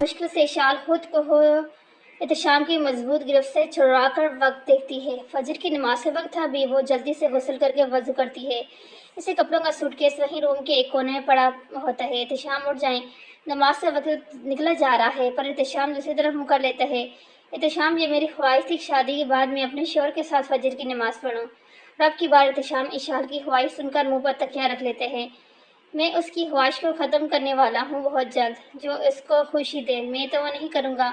مشکل سے اشال خود کو احتشام کی مضبوط گرفت سے چھڑا کر وقت دیکھتی ہے۔ فجر کی نماز کا وقت تھا بھی۔ وہ جلدی سے غسل کر کے وضو کرتی ہے۔ اسے کپڑوں کا سوٹ کیس وہیں روم کے ایک کونے میں پڑا ہوتا ہے۔ احتشام اٹھ جائیں، نماز کا وقت نکلا جا رہا ہے۔ پر احتشام دوسری طرف منہ کر لیتا ہے۔ احتشام، یہ میری خواہش تھی کہ شادی کے بعد میں اپنے شوہر کے ساتھ فجر کی نماز پڑھوں۔ رب کی بار احتشام اشال کی خواہش سن کر منہ پر تکیہ رکھ لیتے ہیں۔ میں اس کی خواہش کو ختم کرنے والا ہوں بہت جلد، جو اس کو خوشی دے۔ میں تو وہ نہیں کروں گا۔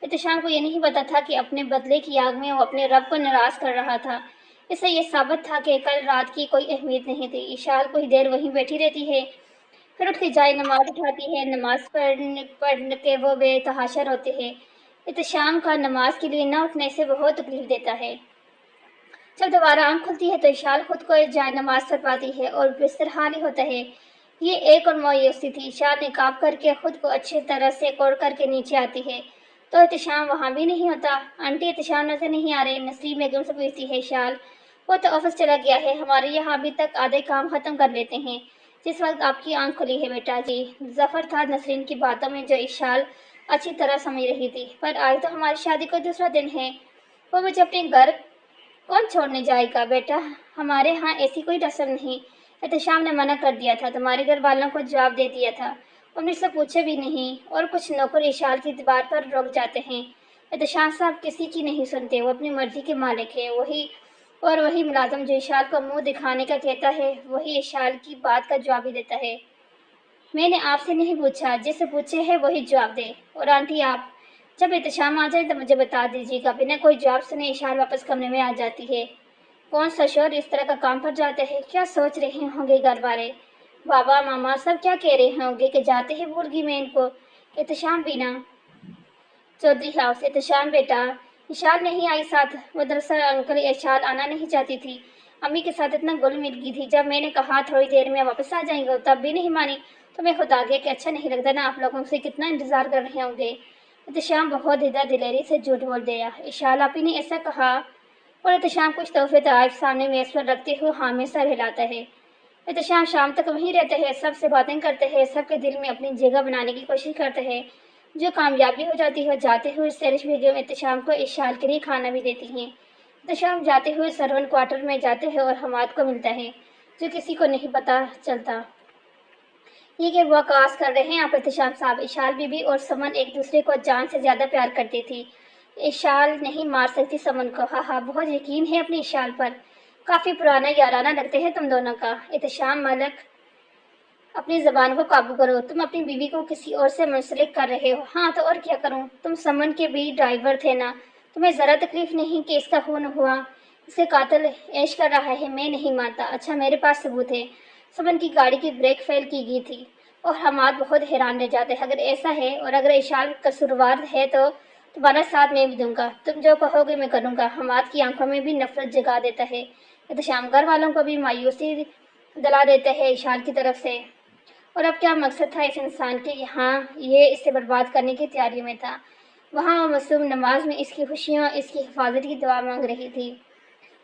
احتشام کو یہ نہیں پتا تھا کہ اپنے بدلے کی آگ میں وہ اپنے رب کو ناراض کر رہا تھا۔ اس سے یہ ثابت تھا کہ کل رات کی کوئی اہمیت نہیں تھی۔ اشال کچھ دیر وہیں بیٹھی رہتی ہے، پھر اٹھ کے جائے نماز اٹھاتی ہے۔ نماز پڑھ کے وہ بے تحاشا روتے ہیں۔ احتشام کا نماز کے لیے نہ اٹھنے سے بہت تکلیف دیتا ہے۔ جب دوبارہ آنکھ کھلتی ہے تو اشال خود کو جائے نماز پر پاتی ہے اور بستر حالی ہوتا ہے۔ یہ ایک اور مایوسی تھی۔ اشال نقاب کر کے خود کو اچھی طرح سے کوڑ کر کے نیچے آتی ہے تو احتشام وہاں بھی نہیں ہوتا۔ آنٹی، احتشام نظر نہیں آ رہے؟ نسرین بیگم سے پوچھتی ہے اشال۔ وہ تو آفس چلا گیا ہے، ہمارے یہاں ابھی تک آدھے کام ختم کر لیتے ہیں جس وقت آپ کی آنکھ کھلی ہے بیٹا جی۔ ظفر تھا نسرین کی باتوں میں جو اشال اچھی طرح سمجھ رہی تھی۔ پر آج تو ہماری شادی کا دوسرا دن ہے، وہ مجھے اپنے گھر کون چھوڑنے جائے گا؟ بیٹا ہمارے ہاں ایسی کوئی رسم نہیں، احتشام نے منع کر دیا تھا، تمہارے گھر والوں کو جواب دے دیا تھا اور مجھ سے پوچھے بھی نہیں۔ اور کچھ نوکر اشال کی دیوار پر رک جاتے ہیں۔ احتشام صاحب کسی کی نہیں سنتے، وہ اپنی مرضی کے مالک ہیں، وہی ملازم جو اشال کو منہ دکھانے کا کہتا ہے وہی اشال کی بات کا جواب بھی دیتا ہے۔ میں نے آپ سے نہیں پوچھا، جس سے پوچھے ہے وہی جواب دے۔ اور آنٹی آپ جب احتشام آ جائے تو مجھے بتا دیجیے گا۔ بنا کوئی جواب سنے اشال واپس کمرے میں آ جاتی ہے۔ کون سا شور اس طرح کا کام پر جاتا ہے؟ کیا سوچ رہے ہوں گے گھر والے؟ بابا ماما سب کیا کہہ رہے ہوں گے کہ جاتے ہی بھول گئی میں ان کو۔ احتشام بینا چودھری ہاؤس۔ احتشام بیٹا، اشال نہیں آئی ساتھ؟ وہ دراصل انکل اشال آنا نہیں چاہتی تھی، امی کے ساتھ اتنا گل مل گئی تھی۔ جب میں نے کہا تھوڑی دیر میں واپس آ جائیں گے تب بھی نہیں مانی، تو میں خود آ گیا کہ اچھا نہیں لگتا نا، آپ لوگوں سے کتنا انتظار کر رہے ہوں گے۔ احتشام بہت دلیری سے جھوٹ بول دیا۔ اشال آپی نے ایسا کہا؟ اور احتشام کچھ تحفے تحائف سامنے میز پر رکھتے ہوئے ہاں میں سر ہلاتا ہے۔ احتشام شام تک وہیں رہتے ہیں، سب سے باتیں کرتے ہیں، سب کے دل میں اپنی جگہ بنانے کی کوشش کرتے ہیں۔ جو کامیابی ہو جاتی ہے جاتے ہوئے سیرش بیگم احتشام کو اشال کے لیے کھانا بھی دیتی ہیں۔ احتشام جاتے ہوئے سرون کوارٹر میں جاتے ہیں اور حماد کو ملتا ہے، جو کسی کو نہیں پتہ چلتا یہ کہ وہ آغاز کر رہے ہیں آپ احتشام صاحب۔ اشال بی بی اور سمن ایک دوسرے کو جان سے زیادہ پیار کرتی تھی۔ اشال نہیں مار سکتی سمن کو۔ ہاں بہت یقین ہے اپنی اشال پر، کافی پرانا یارانہ لگتے ہیں تم دونوں کا۔ احتشام ملک اپنی زبان کو قابو کرو، تم اپنی بیوی کو کسی اور سے منسلک کر رہے ہو۔ ہاں تو اور کیا کروں، تم سمن کے بھی ڈرائیور تھے نا، تمہیں ذرا تکلیف نہیں کہ اس کا خون ہوا، اسے قاتل عیش کر رہا ہے؟ میں نہیں مانتا۔ اچھا میرے پاس ثبوت ہے، سمن کی گاڑی کی بریک فیل کی گئی تھی۔ اور حماد بہت حیران رہ جاتے ہیں۔ اگر ایسا ہے اور اگر اشال قصوروار ہے تو تمہارا ساتھ میں بھی دوں گا، تم جو کہو گے میں کروں گا۔ حماد کی آنکھوں میں بھی نفرت جگا دیتا ہے۔ احتشام گھر والوں کو بھی مایوسی دلا دیتا ہے اشال کی طرف سے۔ اور اب کیا مقصد تھا اس انسان کے یہاں؟ یہ اسے برباد کرنے کی تیاری میں تھا۔ وہاں وہ معصوم نماز میں اس کی خوشیوں اس کی حفاظت کی دعا مانگ رہی تھی۔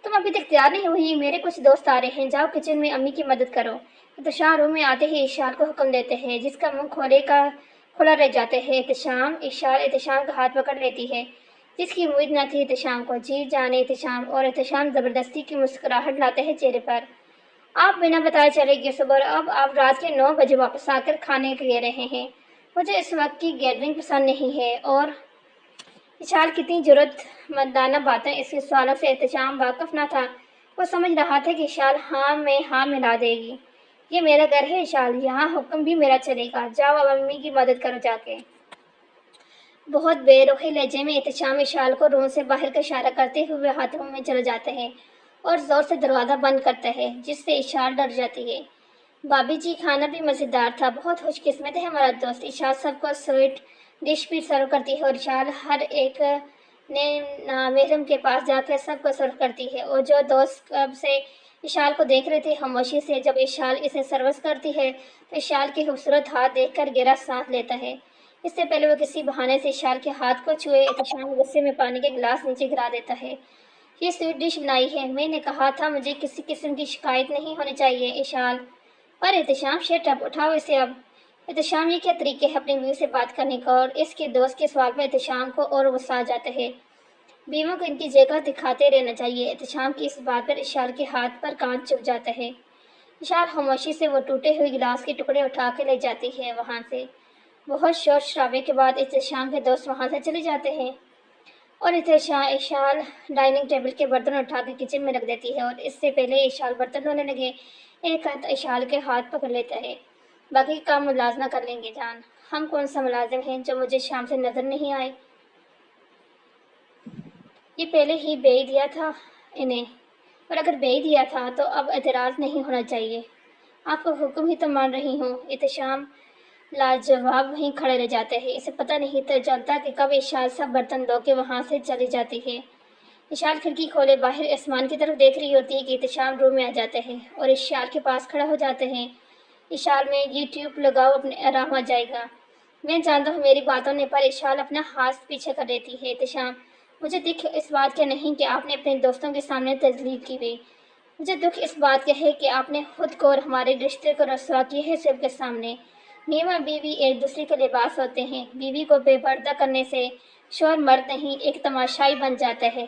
تم ابھی تک تیار نہیں ہوئی؟ میرے کچھ دوست آ رہے ہیں، جاؤ کچن میں امی کی مدد کرو۔ احتشام روم میں آتے ہی اشال کو حکم دیتے ہیں، جس کا منہ کھلا رہ جاتے ہیں۔ اشال احتشام کا ہاتھ پکڑ لیتی ہے، جس کی امید نہ تھی احتشام کو۔ جی جانے احتشام، اور احتشام زبردستی کی مسکراہٹ لاتے ہیں چہرے پر۔ آپ بنا بتائے چلے گئے صبح، اب آپ رات کے 9 بجے واپس آ کر کھانے کے لیے رہے ہیں۔ مجھے اس وقت کی گیدرنگ پسند نہیں ہے۔ اور اشال کتنی جرأت مندانہ باتیں، اس کے سوالوں سے احتشام واقف نہ تھا۔ وہ سمجھ رہا تھا کہ اشال ہاں میں ہاں ملا دے گی۔ یہ میرا گھر ہے اشال، یہاں حکم بھی میرا چلے گا، جاؤ اب امی کی مدد کرو جا کے۔ بہت بے رخی لہجے میں احتشام اشال کو روم سے باہر کا اشارہ کرتے ہوئے ہاتھوں میں چلا جاتا ہے اور زور سے دروازہ بند کرتا ہے، جس سے اشال ڈر جاتی ہے۔ بھابی جی کھانا بھی مزیدار تھا، بہت خوش قسمت ہے ہمارا دوست۔ اشال سب کو سویٹ ڈش بھی سرو کرتی ہے اور اشال ہر ایک محرم کے پاس جا کر سب کو سرو کرتی ہے۔ اور جو دوست کب سے اشال کو دیکھ رہے تھے خاموشی سے، جب اشال اسے سروس کرتی ہے تو اشال کے خوبصورت ہاتھ دیکھ کر گہرا سانس لیتا ہے۔ اس سے پہلے وہ کسی بہانے سے اشال کے ہاتھ کو چھوئے، احتشام غصے میں پانی کے گلاس نیچے گرا دیتا ہے۔ یہ سویٹ ڈش بنائی ہے، میں نے کہا تھا مجھے کسی قسم کی شکایت نہیں ہونی چاہیے۔ اشال اور احتشام شٹ اپ، اٹھاؤ اسے اب۔ احتشام یہ کیا طریقے ہے اپنی بیوی سے بات کرنے کا؟ اور اس کے دوست کے سوال پر احتشام کو اور غصہ آ جاتا ہے۔ بیویوں کو ان کی جگہ دکھاتے رہنا چاہیے۔ احتشام کی اس بات پر اشال کے ہاتھ پر کان چبھ جاتا ہے۔ اشال خاموشی سے وہ ٹوٹے ہوئے گلاس کے ٹکڑے اٹھا کے لے جاتی ہے وہاں سے۔ بہت شور شرابے کے بعد احتشام کے دوست وہاں سے چلے جاتے ہیں اور اشال ڈائننگ ٹیبل کے برتن اٹھا کے کچن میں رکھ دیتی ہے۔ اور اس سے پہلے اشال برتن دھونے لگے، ایک ہاتھ اشال کے ہاتھ پکڑ لیتا ہے۔ باقی کام ملازمہ کر لیں گے جان۔ ہم کون سا ملازم ہیں جو مجھے شام سے نظر نہیں آئے؟ یہ پہلے ہی بھیج دیا تھا انہیں، اور اگر بھیج دیا تھا تو اب اعتراض نہیں ہونا چاہیے۔ آپ کو حکم ہی تو مان رہی ہوں۔ احتشام لاجواب وہیں کھڑے رہ جاتے ہیں، اسے پتہ نہیں چلتا کہ کب اشال سب برتن دھو کے وہاں سے چلی جاتی ہے۔ اشال کھڑکی کھولے باہر آسمان کی طرف دیکھ رہی ہوتی ہے کہ احتشام روم میں آ جاتے ہیں اور اشال کے پاس کھڑا ہو جاتے ہیں۔ اشال میں یہ ٹیوب لگاؤ، اپنے آرام آ جائے گا۔ میں جانتا ہوں میری باتوں نے، پر اشال اپنا ہاتھ پیچھے کر دیتی ہے۔ احتشام مجھے دکھ اس بات کا نہیں کہ آپ نے اپنے دوستوں کے سامنے تذلیل کی ہوئی، مجھے دکھ اس بات کا ہے کہ آپ نے خود کو اور ہمارے رشتے کو رسوا کیا ہے سب کے سامنے۔ میاں بیوی ایک دوسرے کے لباس ہوتے ہیں، بیوی کو بے پردہ کرنے سے شوہر مرد نہیں ایک تماشائی بن جاتا ہے۔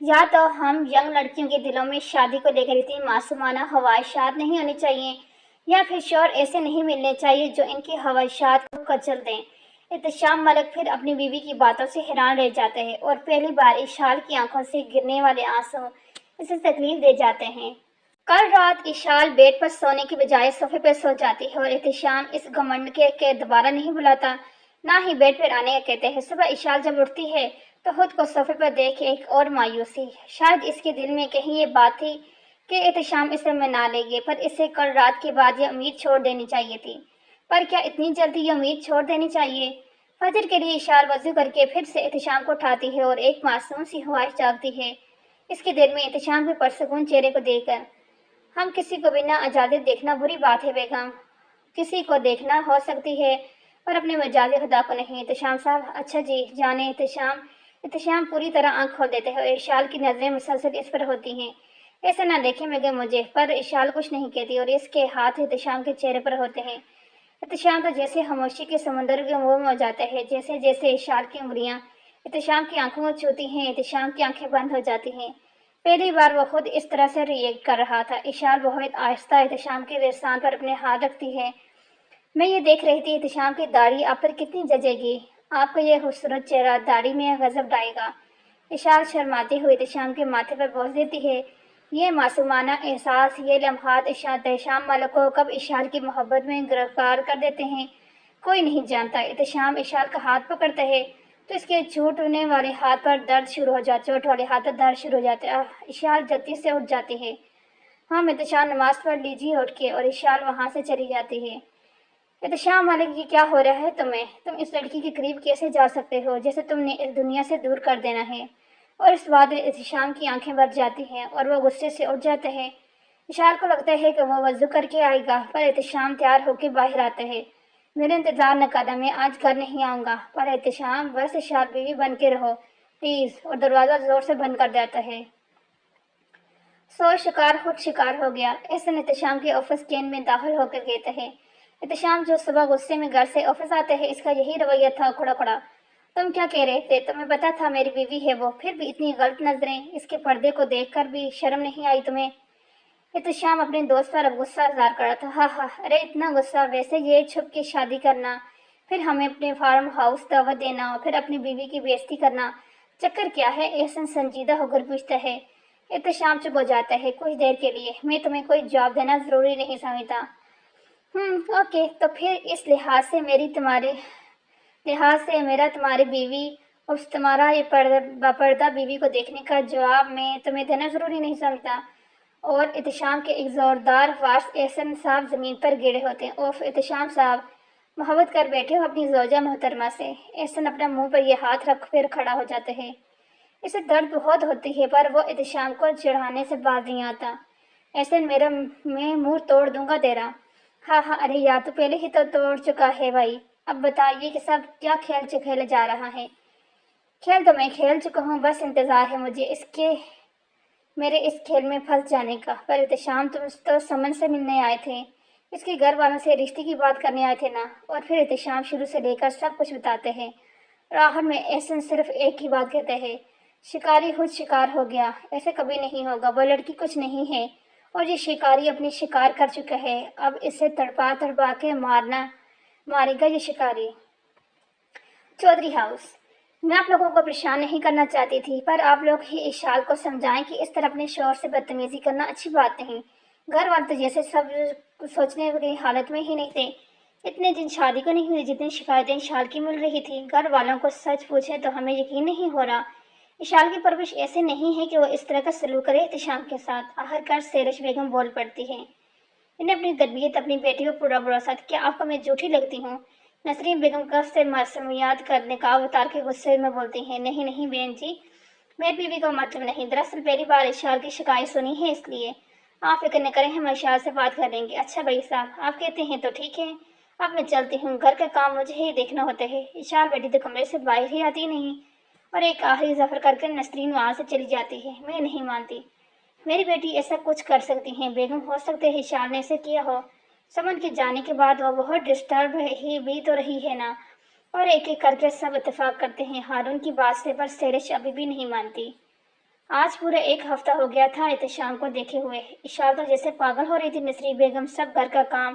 یا تو ہم ینگ لڑکیوں کے دلوں میں شادی کو لے کر اتنی معصومانہ خواہشات نہیں ہونی چاہیے، یا پھر شوہر ایسے نہیں ملنے چاہیے جو ان کی خواہشات کو کچل دیں۔ احتشام ملک پھر اپنی بیوی کی باتوں سے حیران رہ جاتے ہیں اور پہلی بار اشال کی آنکھوں سے گرنے والے آنسو اسے تکلیف دے جاتے ہیں۔ کل رات اشال بیڈ پر سونے کی بجائے صوفے پر سو جاتی ہے اور احتشام اس گھمنڈ کے دوبارہ نہیں بلاتا، نہ ہی بیڈ پر آنے کا کہتے ہیں۔ صبح اشال جب اٹھتی ہے تو خود کو صوفے پر دیکھ ایک اور مایوسی، شاید اس کے دل میں کہیں یہ بات تھی کہ احتشام اسے منا لے گی، پر اسے کل رات کے بعد یہ امید چھوڑ دینی چاہیے تھی۔ پر کیا اتنی جلدی یہ امید چھوڑ دینی چاہیے؟ فجر کے لیے اشال وضو کر کے پھر سے احتشام کو اٹھاتی ہے اور ایک معصوم سی خواہش جاگتی ہے اس کے دل میں احتشام کے پرسکون چہرے کو دیکھ کر۔ ہم کسی کو بنا اجازت دیکھنا بری بات ہے بیگم، کسی کو دیکھنا ہو سکتی ہے پر اپنے مجاز خدا کو نہیں۔ احتشام صاحب اچھا جی جانے احتشام پوری طرح آنکھ کھول دیتے ہیں اور اشال کی نظریں مسلسل اس پر ہوتی ہیں۔ ایسا نہ دیکھیں بیگم مجھے، پر اشال کچھ نہیں کہتی اور اس کے ہاتھ احتشام کے چہرے پر ہوتے ہیں۔ احتشام تو جیسے خاموشی کے سمندر کے منہ میں ہو جاتا ہے، جیسے جیسے اشال کی انگلیاں احتشام کی آنکھوں کو چھوتی ہیں احتشام کی آنکھیں بند ہو جاتی ہیں۔ پہلی بار وہ خود اس طرح سے ریئیکٹ کر رہا تھا۔ اشال بہت آہستہ احتشام کے ریسان پر اپنے ہاتھ رکھتی ہے۔ میں یہ دیکھ رہی تھی احتشام کی داڑھی آپ پر کتنی جچے گی، آپ کا یہ خوبصورت چہرہ داڑھی میں غضب ڈالے گا۔ اشال شرماتے ہوئے احتشام کے ماتھے پر بوس دیتی ہے۔ یہ معصومانہ احساس، یہ لمحات احتشام ملک کو کب اشال کی محبت میں گرفتار کر دیتے ہیں کوئی نہیں جانتا۔ احتشام اشال کا ہاتھ پکڑتا ہے تو اس کے چوٹنے والے ہاتھ پر درد شروع ہو جاتا ہے۔ اشال جلدی سے اٹھ جاتی ہے۔ ہم احتشام نماز پڑھ لیجیے اٹھ کے، اور اشال وہاں سے چلی جاتی ہے۔ احتشام ملک یہ کیا ہو رہا ہے تمہیں؟ تم اس لڑکی کے قریب کیسے جا سکتے ہو جسے تم نے اس دنیا سے دور کر دینا ہے؟ اور اس بعد احتشام کی آنکھیں بھر جاتی ہیں اور وہ غصے سے اٹھ جاتا ہے۔ اشال کو لگتا ہے کہ وہ وضو کر کے آئے گا، پر احتشام تیار ہو کے باہر آتا ہے۔ میرا انتظار نہ کرنا، میں آج گھر نہیں آؤں گا۔ پر احتشام بس اشال بیوی بن کے رہو پلیز، اور دروازہ زور سے بند کر دیتا ہے۔ سو شکار خود شکار ہو گیا، احسن احتشام کے آفس کین میں داخل ہو کر کہتا ہے۔ احتشام جو صبح غصے میں گھر سے آفس آتا ہے، اس کا یہی رویہ تھا، کھڑا کھڑا۔ تم کیا کہہ رہے تھے؟ تمہیں پتا تھا میری بیوی ہے وہ، پھر بھی اتنی غلط نظریں، اس کے پردے کو دیکھ کر بھی شرم نہیں آئی تمہیں؟ احتشام اپنے دوست پر اب غصہ اظہار کر رہا تھا۔ ہاں ہاں، ارے اتنا غصہ؟ ویسے یہ چھپ کے شادی کرنا، پھر ہمیں اپنے فارم ہاؤس دعوت دینا اور پھر اپنی بیوی کی بے عزتی کرنا، چکر کیا ہے؟ احسن سنجیدہ ہو کر پوچھتا ہے۔ احتشام چپ ہو جاتا ہے کچھ دیر کے لیے۔ میں تمہیں کوئی جواب دینا ضروری نہیں سمجھتا۔ اوکے، تو پھر اس لحاظ سے میرا تمہاری بیوی اور تمہارا یہ باپردہ بیوی کو دیکھنے کا جواب میں تمہیں دینا ضروری نہیں سمجھتا۔ اور احتشام کے ایک زوردار فارس احسن صاحب زمین پر گرے ہوتے ہیں۔ اوف احتشام صاحب، محبت کر بیٹھے ہو اپنی زوجہ محترمہ سے؟ احسن اپنا منہ پر یہ ہاتھ رکھ پھر کھڑا ہو جاتا ہے۔ اسے درد بہت ہوتی ہے پر وہ احتشام کو چڑھانے سے باز نہیں آتا۔ احسن میں منہ توڑ دوں گا تیرا۔ ہاں ہاں، ارے یار تو پہلے ہی تو توڑ چکا ہے بھائی، اب بتائیے کہ سب کیا کھیل کھیلا جا رہا ہے؟ کھیل تو میں کھیل چکا ہوں، بس انتظار ہے مجھے میرے اس کھیل میں پھنس جانے کا۔ پر احتشام تم تو سمن سے ملنے آئے تھے، اس کے گھر والوں سے رشتے کی بات کرنے آئے تھے نا؟ اور پھر احتشام شروع سے لے کر سب کچھ بتاتے ہیں اور آخر میں احسن صرف ایک ہی بات کہتے ہیں، شکاری خود شکار ہو گیا۔ ایسے کبھی نہیں ہوگا، وہ لڑکی کچھ نہیں ہے اور یہ شکاری اپنی شکار کر چکا ہے، اب اسے تڑپا تڑپا کے مارے گا یہ شکاری۔ چودھری ہاؤس۔ میں آپ لوگوں کو پریشان نہیں کرنا چاہتی تھی، پر آپ لوگ ہی اشال کو سمجھائیں کہ اس طرح اپنے شوہر سے بدتمیزی کرنا اچھی بات نہیں۔ گھر والے تو جیسے سب سوچنے کی حالت میں ہی نہیں تھے۔ اتنے دن شادی کو نہیں ہوئی جتنی شکایتیں اشال کی مل رہی تھی۔ گھر والوں کو سچ پوچھیں تو ہمیں یقین نہیں ہو رہا اشال کی پرورش ایسے نہیں ہے کہ وہ اس طرح کا سلوک کرے احتشام کے ساتھ۔ آخر کار سیرش بیگم بول پڑتی ہے۔ انہیں اپنی تربیت، اپنی بیٹی پر پورا بھروسہ تھا۔ کیا آپ کو میں جھوٹی لگتی ہوں؟ نسرین بیگم کف سے معصومیت کا نقاب اتار کے غصے میں بولتی ہیں۔ نہیں نہیں بہن جی، میری بیوی کو مطلب نہیں، دراصل پہلی بار اشال کی شکایت سنی ہے اس لیے۔ آپ فکر نہ کریں، ہم اشال سے بات کر لیں گے۔ اچھا بھائی صاحب، آپ کہتے ہیں تو ٹھیک ہے، اب میں چلتی ہوں، گھر کا کام مجھے ہی دیکھنا ہوتا ہے۔ اشال بیٹی تو کمرے سے باہر ہی آتی نہیں اور ایک آخری ظفر کر کے نسرین وہاں سے چلی جاتی ہے۔ میں نہیں مانتی میری بیٹی ایسا کچھ کر سکتی ہیں بیگم، ہو سکتے ہے اشال نے ایسے کیا ہو۔ سمن کے جانے کے بعد وہ بہت ڈسٹرب بھی تو رہی ہے نا۔ اور ایک ایک کر کے سب اتفاق کرتے ہیں ہارون کی بات سے، پر سیرش ابھی بھی نہیں مانتی۔ آج پورا ایک ہفتہ ہو گیا تھا احتشام کو دیکھے ہوئے۔ اشال تو جیسے پاگل ہو رہی تھی۔ نسرین بیگم سب گھر کا کام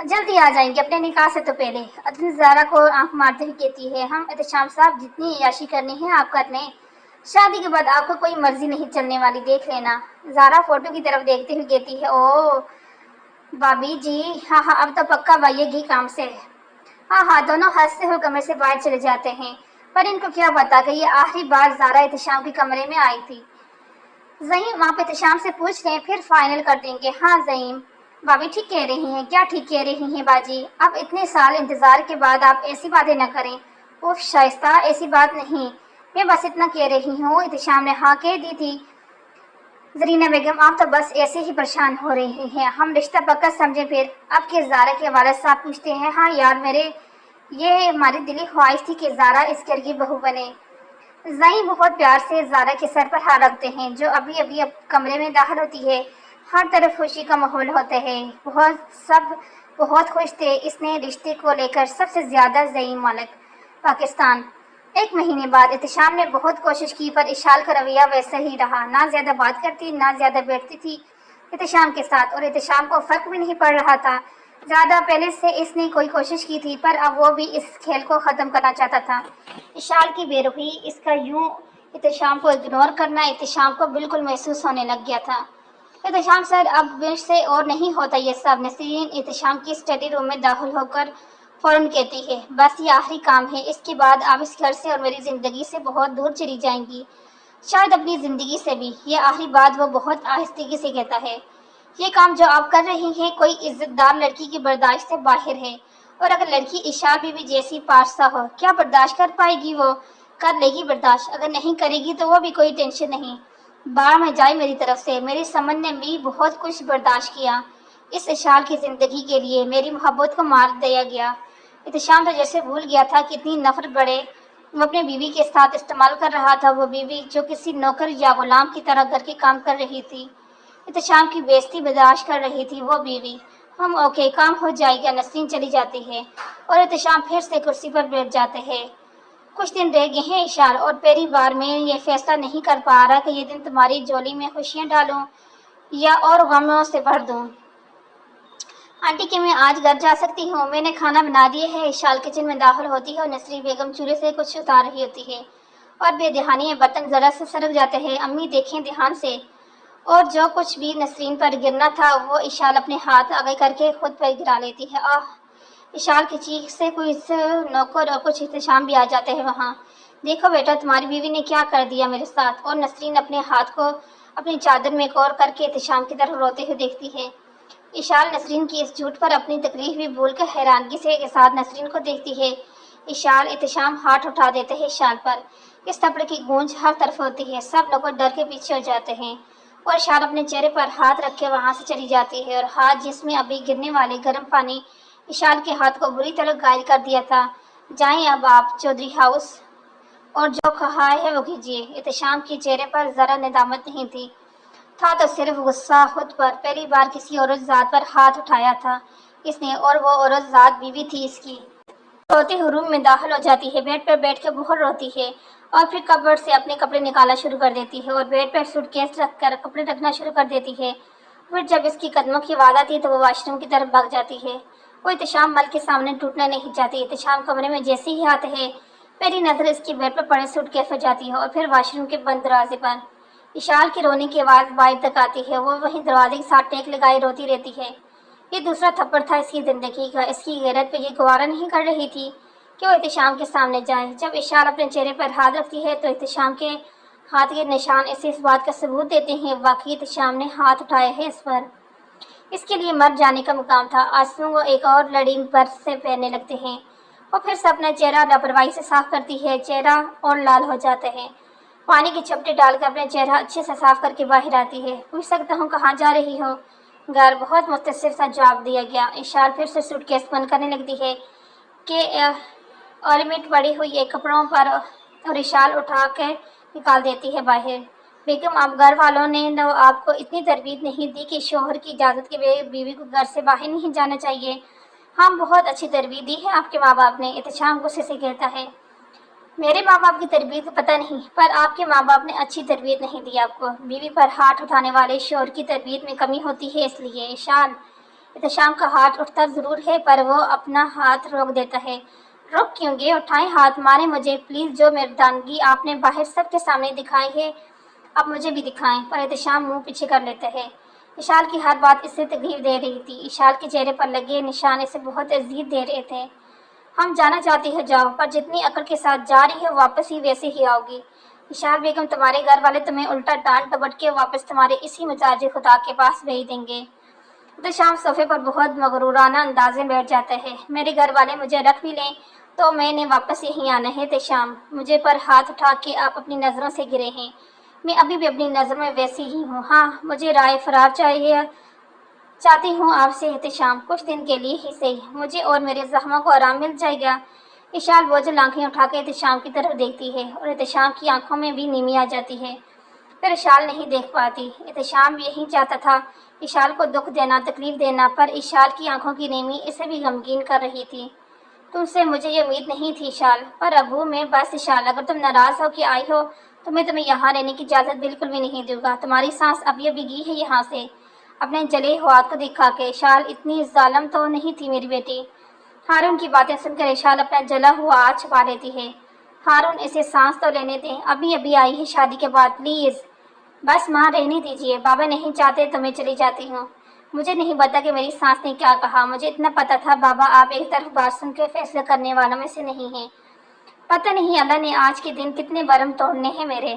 جلدی آ جائیں گے اپنے نکاح سے تو پہلے۔ عدل زارا کو آنکھ مارتے ہوئے کہتی ہے، ہم احتشام صاحب جتنی عیاشی کرنی ہے آپ کر لیں، شادی کے بعد آپ کو کوئی مرضی نہیں چلنے والی، دیکھ لینا۔ زارا فوٹو کی طرف دیکھتے ہوئے کہتی ہے، او بابی جی، ہاں ہاں اب تو پکا بائیے گی کام سے۔ ہاں ہاں دونوں ہنستے ہوئے کمرے سے باہر چلے جاتے ہیں، پر ان کو کیا پتا کہ یہ آخری بار زارا احتشام کے کمرے میں آئی تھی۔ زعیم آپ احتشام سے پوچھ لیں پھر فائنل کر دیں گے۔ ہاں زعیم، بابی ٹھیک کہہ رہی ہیں۔ کیا ٹھیک کہہ رہی ہیں باجی؟ اب اتنے سال انتظار کے بعد آپ ایسی باتیں نہ کریں۔ اوف شائستہ، ایسی بات نہیں، میں بس اتنا کہہ رہی ہوں۔ احتشام نے ہاں کہہ دی تھی۔ زرینہ بیگم آپ تو بس ایسے ہی پریشان ہو رہی ہیں، ہم رشتہ پکا سمجھیں پھر۔ اب کہ زارا کے والد صاحب پوچھتے ہیں، ہاں یار یہ ہماری دلی خواہش تھی کہ زارا اس گھر کی بہو بنے۔ زعیم بہت پیار سے زارا کے سر پر ہاتھ رکھتے ہیں جو ابھی ابھی اب کمرے میں داخل ہوتی ہے۔ ہر طرف خوشی کا ماحول ہوتا ہے، سب بہت خوش تھے اس نئے رشتے کو لے کر، سب سے زیادہ زعیم ملک پاکستان۔ ایک مہینے بعد احتشام نے بہت کوشش کی پر اشال کا رویہ ویسا ہی رہا، نہ زیادہ بات کرتی نہ زیادہ بیٹھتی تھی احتشام کے ساتھ، اور احتشام کو فرق بھی نہیں پڑ رہا تھا زیادہ۔ پہلے سے اس نے کوئی کوشش کی تھی پر اب وہ بھی اس کھیل کو ختم کرنا چاہتا تھا۔ اشال کی بے رخی، اس کا یوں احتشام کو اگنور کرنا احتشام کو بالکل محسوس ہونے لگ گیا تھا۔ احتشام سر اب مجھ سے اور نہیں ہوتا یہ سب۔ نسرین احتشام کی اسٹڈی روم میں داخل ہو کر فوراً کہتی ہے، بس یہ آخری کام ہے، اس کے بعد آپ اس گھر سے اور میری زندگی سے بہت دور چلی جائیں گی، شاید اپنی زندگی سے بھی۔ یہ آخری بات وہ بہت آہستگی سے کہتا ہے۔ یہ کام جو آپ کر رہی ہیں کوئی عزت دار لڑکی کی برداشت سے باہر ہے، اور اگر لڑکی اشار بی بی جیسی پارسا ہو، کیا برداشت کر پائے گی؟ وہ کر لے گی برداشت، اگر نہیں کرے گی تو وہ بھی کوئی ٹینشن نہیں، باہر میں جائے میری طرف سے۔ میری سمن نے بھی بہت کچھ برداشت کیا اس اشار کی زندگی کے لیے، میری محبت کو مار دیا گیا۔ احتشام تو جیسے بھول گیا تھا کتنی نفرت بڑے وہ اپنے بیوی کے ساتھ استعمال کر رہا تھا، وہ بیوی جو کسی نوکر یا غلام کی طرح گھر کے کام کر رہی تھی، احتشام کی بےعزتی برداشت کر رہی تھی وہ بیوی۔ ہم اوکے، کام ہو جائے گا۔ نسرین چلی جاتی ہے اور احتشام پھر سے کرسی پر بیٹھ جاتے ہیں۔ کچھ دن رہ گئے ہیں اشار، اور پہلی بار میں یہ فیصلہ نہیں کر پا رہا کہ یہ دن تمہاری جولی میں خوشیاں ڈالوں یا اور غموں سے بھر دوں۔ آنٹی کہ میں آج گھر جا سکتی ہوں؟ میں نے کھانا بنا دیا ہے۔ اشال کچن میں داخل ہوتی ہے اور نسرین بیگم چولہے سے کچھ اتار رہی ہوتی ہے اور بے دہانی میں برتن ذرا سے سرک جاتے ہیں۔ امی دیکھیں دھیان سے۔ اور جو کچھ بھی نسرین پر گرنا تھا وہ اشال اپنے ہاتھ آگے کر کے خود پر گرا لیتی ہے۔ آہ! اشال کی چیخ سے کچھ نوکر اور کچھ احتشام بھی آ جاتے ہیں وہاں۔ دیکھو بیٹا تمہاری بیوی نے کیا کر دیا میرے ساتھ۔ اور نسرین اپنے ہاتھ کو اپنی چادر میں کور کر کے احتشام کی طرف روتے ہوئے دیکھتی ہے۔ اشال نسرین کی اس جھوٹ پر اپنی تکلیف بھی بھول کر حیرانگی سے کے ساتھ نسرین کو دیکھتی ہے۔ اشال احتشام ہاتھ اٹھا دیتے ہیں اشال پر، اس تھپڑ کی گونج ہر طرف ہوتی ہے، سب لوگ ڈر کے پیچھے ہو جاتے ہیں اور اشال اپنے چہرے پر ہاتھ رکھ کے وہاں سے چلی جاتی ہے، اور ہاتھ جس میں ابھی گرنے والے گرم پانی اشال کے ہاتھ کو بری طرح گھائل کر دیا تھا۔ جائیں اب آپ چودھری ہاؤس اور جو کہا ہے وہ کیجیے۔ احتشام کے چہرے پر ذرا ندامت نہیں تھی، تھا تو صرف غصہ خود پر۔ پہلی بار کسی عورت ذات پر ہاتھ اٹھایا تھا اس نے، اور وہ عورت ذات بیوی تھی اس کی۔ روتے ہوئے روم میں داخل ہو جاتی ہے، بیڈ پر بیٹھ کے بہت روتی ہے اور پھر کپبورڈ سے اپنے کپڑے نکالنا شروع کر دیتی ہے اور بیڈ پر سوٹ کیس رکھ کر کپڑے رکھنا شروع کر دیتی ہے۔ پھر جب اس کی قدموں کی آواز آتی ہے تو وہ واش روم کی طرف بھاگ جاتی ہے۔ وہ احتشام مل کے سامنے ٹوٹنا نہیں چاہتی۔ احتشام کمرے میں جیسے ہی آتے ہیں پہلی نظر اس کی بیڈ پر پڑے سوٹ کیس ہو جاتی ہے اور پھر واش روم کے بند دروازے پر اشال کی رونے کی آواز باہر تک آتی ہے۔ وہ وہیں دروازے کے ساتھ ٹیک لگائے روتی رہتی ہے۔ یہ دوسرا تھپڑ تھا اس کی زندگی کا۔ اس کی غیرت پہ یہ گوارا نہیں کر رہی تھی کہ وہ احتشام کے سامنے جائے۔ جب اشال اپنے چہرے پر ہاتھ رکھتی ہے تو احتشام کے ہاتھ کے نشان اسے اس بات کا ثبوت دیتے ہیں واقعی احتشام نے ہاتھ اٹھایا ہے اس پر۔ اس کے لیے مر جانے کا مقام تھا۔ آنسو وہ ایک اور لڑی برف سے بہنے لگتے ہیں۔ وہ پھر سے اپنا چہرہ لاپرواہی سے صاف کرتی ہے، چہرہ اور لال ہو جاتا ہے، پانی کی چھپٹے ڈال کر اپنا چہرہ اچھے سے صاف کر کے باہر آتی ہے۔ پوچھ سکتا ہوں کہاں جا رہی ہو؟ گھر، بہت مختصر سا جواب دیا گیا۔ اشال پھر سے سوٹ کیس بند کرنے لگتی ہے کہ اورمیٹ پڑی ہوئی ایک کپڑوں پر اور اشال اٹھا کے نکال دیتی ہے باہر۔ بیگم آپ گھر والوں نے تو آپ کو اتنی تربیت نہیں دی کہ شوہر کی اجازت کے بغیر بیوی کو گھر سے باہر نہیں جانا چاہیے؟ ہاں بہت اچھی تربیت دی ہے آپ کے ماں باپ نے، احتشام غصے سے کہتا ہے۔ میرے ماں باپ کی تربیت پتہ نہیں، پر آپ کے ماں باپ نے اچھی تربیت نہیں دی آپ کو۔ بیوی پر ہاتھ اٹھانے والے شوہر کی تربیت میں کمی ہوتی ہے اس لیے۔ اشال احتشام کا ہاتھ اٹھتا ضرور ہے پر وہ اپنا ہاتھ روک دیتا ہے۔ روک کیوں گے؟ اٹھائیں ہاتھ، ماریں مجھے پلیز، جو مردانگی آپ نے باہر سب کے سامنے دکھائی ہے اب مجھے بھی دکھائیں۔ پر احتشام منہ پیچھے کر لیتا ہے۔ اشال کی ہر بات اسے تکلیف دے رہی تھی۔ اشال کے چہرے پر لگے نشان اسے بہت اذیت دے رہے تھے۔ ہم جانا چاہتی ہو جاؤ، پر جتنی عقل کے ساتھ جا رہی ہو واپس ہی ویسے ہی آؤ گی۔ اشال بیگم، تمہارے گھر والے تمہیں الٹا ڈانٹ ڈپٹ کے واپس تمہارے اسی مزاج خدا کے پاس بھیج دیں گے۔ احتشام صوفے پر بہت مغرورانہ انداز میں بیٹھ جاتا ہے۔ میرے گھر والے مجھے رکھ بھی لیں تو میں نے واپس یہیں آنا ہے۔ احتشام، مجھے پر ہاتھ اٹھا کے آپ اپنی نظروں سے گرے ہیں۔ میں ابھی بھی اپنی نظر میں ویسی ہی ہوں۔ ہاں، مجھے رائے فرار چاہتی ہوں آپ سے احتشام، کچھ دن کے لیے ہی صحیح، مجھے اور میرے زخموں کو آرام مل جائے گا۔ اشال بوجھل آنکھیں اٹھا کے احتشام کی طرف دیکھتی ہے اور احتشام کی آنکھوں میں بھی نیمی آ جاتی ہے، پھر اشال نہیں دیکھ پاتی۔ احتشام یہی چاہتا تھا، اشال کو دکھ دینا، تکلیف دینا، پر اشال کی آنکھوں کی نیمی اسے بھی غمگین کر رہی تھی۔ تم سے مجھے یہ امید نہیں تھی اشال۔ پر ابو، میں بس اشال، اگر تم ناراض ہو کے آئی ہو تو میں تمہیں یہاں رہنے کی اجازت بالکل بھی نہیں دوں گا۔ تمہاری سانس ابھی ابھی گئی ہے یہاں سے، اپنے جلے ہاتھ کو دکھا کے۔ اشال، اتنی ظالم تو نہیں تھی میری بیٹی۔ ہارون کی باتیں سن کر اشال اپنا جلا ہوا ہاتھ چھپا لیتی ہے۔ ہارون، اسے سانس تو لینے دیں، ابھی ابھی آئی ہے شادی کے بعد، پلیز۔ بس ماں، رہنے دیجیے، بابا نہیں چاہتے تو میں چلی جاتی ہوں۔ مجھے نہیں پتا کہ میری سانس نے کیا کہا، مجھے اتنا پتا تھا بابا آپ ایک طرف بات سن کے فیصلہ کرنے والوں میں سے نہیں ہیں۔ پتہ نہیں اللہ نے آج کے دن کتنے برم توڑنے ہیں میرے۔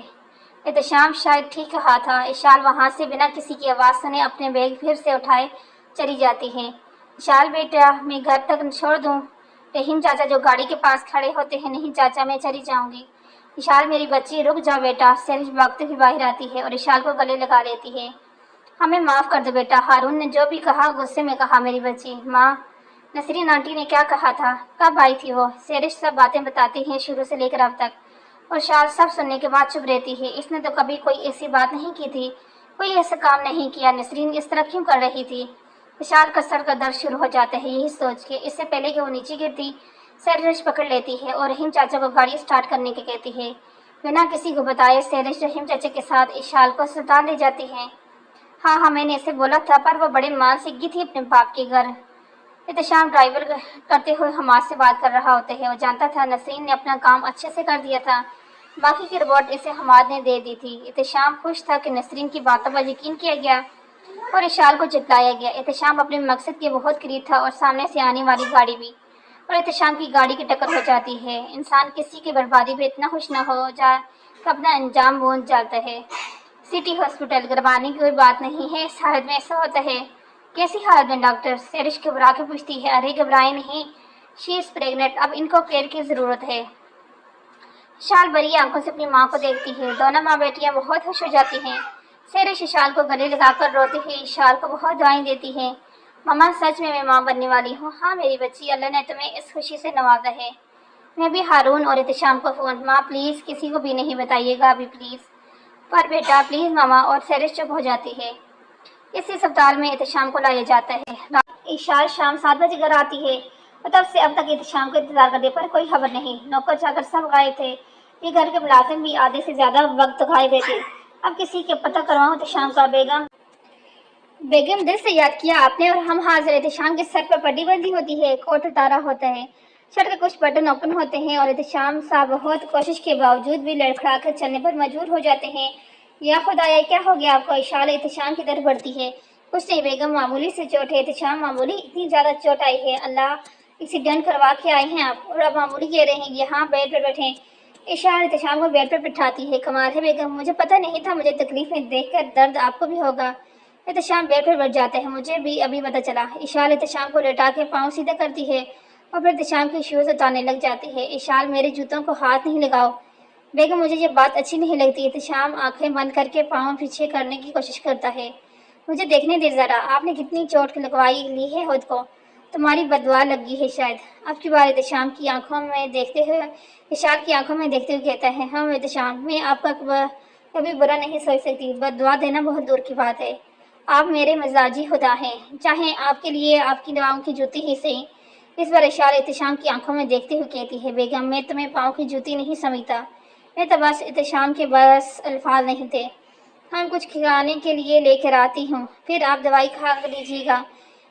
احتشام، شاید ٹھیک کہا تھا۔ اشال وہاں سے بنا کسی کی آواز سنے اپنے بیگ پھر سے اٹھائے چلی جاتی ہے۔ اشال بیٹا، میں گھر تک چھوڑ دوں؟ رحیم چاچا جو گاڑی کے پاس کھڑے ہوتے ہیں، نہیں چاچا، میں چلی جاؤں گی۔ اشال، میری بچی رک جاؤ بیٹا۔ سیرش بھاگتے ہوئی باہر آتی ہے اور اشال کو گلے لگا لیتی ہے۔ ہمیں معاف کر دو بیٹا، ہارون نے جو بھی کہا غصے میں کہا میری بچی۔ ماں، نسرین آنٹی نے کیا کہا تھا؟ کب آئی تھی وہ؟ سیرش سب باتیں بتاتی ہیں شروع سے لے کر اب تک، اور اشال سب سننے کے بعد چپ رہتی ہے۔ اس نے تو کبھی کوئی ایسی بات نہیں کی تھی، کوئی ایسا کام نہیں کیا، نسرین اس طرح کیوں کر رہی تھی؟ اشال کا سر کا درد شروع ہو جاتا ہے یہی سوچ کے۔ اس سے پہلے کہ وہ نیچے گرتی، سیرش پکڑ لیتی ہے اور رحیم چاچا کو گاڑی سٹارٹ کرنے کے کہتی ہے۔ بنا کسی کو بتائے سیرش رحیم چاچا کے ساتھ اشال کو اسپتال لے جاتی ہے۔ ہاں، میں نے اسے بولا تھا، پر وہ بڑے مان سے گئی تھی اپنے باپ کے گھر۔ احتشام ڈرائیور کرتے ہوئے حماد سے بات کر رہا ہوتا ہے۔ وہ جانتا تھا نسرین نے اپنا کام اچھے سے کر دیا تھا، باقی کی رپورٹ اسے حماد نے دے دی تھی۔ احتشام خوش تھا کہ نسرین کی باتوں پر یقین کیا گیا اور اشال کو جتلایا گیا۔ احتشام اپنے مقصد کے بہت قریب تھا اور سامنے سے آنے والی گاڑی بھی، اور احتشام کی گاڑی کی ٹکر ہو جاتی ہے۔ انسان کسی کی بربادی پہ اتنا خوش نہ ہو جائے کہ اپنا انجام بھول جاتا ہے۔ سٹی ہاسپٹل، گھبرانے کی کوئی بات نہیں ہے، اس حالت میں ایسا ہوتا ہے۔ کیسی حالت میں ڈاکٹر؟ سیرش گھبرا کے پوچھتی ہے۔ ارے گھبرائے نہیں، شی از پریگننٹ، اب ان کو کیئر کی ضرورت ہے۔ اشال بری آنکھوں سے اپنی ماں کو دیکھتی ہے، دونوں ماں بیٹیاں بہت خوش ہو جاتی ہیں۔ سیرش اشال کو گلے لگا کر روتی ہوئی اشال کو بہت دعائیں دیتی ہے۔ ماما، سچ میں ماں بننے والی ہوں۔ ہاں میری بچی، اللہ نے تمہیں اس خوشی سے نوازا ہے۔ میں بھی ہارون اور احتشام کو فون، ماں پلیز کسی کو بھی نہیں بتائیے گا ابھی پلیز۔ پر بیٹا پلیز ماما، اور سیرش چپ ہو جاتی ہے۔ اس اسپتال میں احتشام کو لایا جاتا ہے۔ اشال شام 7 بجے گھر آتی ہے اور تب سے اب تک احتشام کا انتظار کرنے پر کوئی خبر نہیں۔ نوکر چاکر سب غائب تھے، یہ گھر کے ملازم بھی آدھے سے زیادہ وقت غائب تھے۔ اب کسی کے پتہ کرواؤں احتشام کا؟ بیگم دل سے یاد کیا آپ نے، اور ہم حاضر۔ احتشام کے سر پر پٹی بندھی ہوتی ہے، کوٹ اتارا ہوتا ہے، شرٹ کے کچھ بٹن اوپن ہوتے ہیں اور احتشام صاحب بہت کوشش کے باوجود بھی لڑکھڑا کر چلنے پر مجبور ہو جاتے ہیں۔ یا خدایا، کیا ہو گیا آپ کو؟ اشال احتشام کی طرف بڑھتی ہے۔ کچھ نہیں بیگم، معمولی سے چوٹ ہے۔ احتشام، معمولی؟ اتنی زیادہ چوٹ آئی ہے؟ اللہ، ایکسیڈنٹ کروا کے آئے ہیں آپ اور اب معمولی کہہ رہے ہیں؟ یہاں بیڈ پر بیٹھیں۔ اشال احتشام کو بیڈ پر بٹھاتی ہے۔ کمال ہے بیگم، مجھے پتہ نہیں تھا، مجھے تکلیف میں دیکھ کر درد آپ کو بھی ہوگا۔ احتشام بیڈ پر بیٹھ جاتا ہے۔ مجھے بھی ابھی پتہ چلا۔ اشال احتشام کو لٹا کے پاؤں سیدھا کرتی ہے اور پھر احتشام کے شوز اتارنے لگ جاتی ہے۔ اشال، میرے جوتوں کو ہاتھ نہیں لگاؤ۔ بیگم، مجھے یہ بات اچھی نہیں لگتی۔ احتشام آنکھیں بند کر کے پاؤں پیچھے کرنے کی کوشش کرتا ہے۔ مجھے دیکھنے دے ذرا، آپ نے کتنی چوٹ لگوائی لی ہے خود کو، تمہاری بددعا لگ گئی ہے شاید۔ اب کی بار احتشام کی آنکھوں میں دیکھتے ہوئے اشال کی آنکھوں میں دیکھتے ہوئے کہتا ہے، ہاں احتشام، میں آپ کا کبھی برا نہیں سوچ سکتی، بددعا دینا بہت دور کی بات ہے۔ آپ میرے مزاجی خدا ہیں، چاہے آپ کے لیے آپ کی دعاؤں کی جوتی ہی صحیح۔ اس بار اشال احتشام کی آنکھوں میں دیکھتے ہوئے کہتی ہے، بیگم میں تمہیں پاؤں کی جوتی نہیں سمجھتا، میں تو بس احتشام کے بس الفاظ نہیں تھے۔ ہم کچھ کھلانے کے لیے لے کر آتی ہوں، پھر آپ دوائی کھا لیجیے گا۔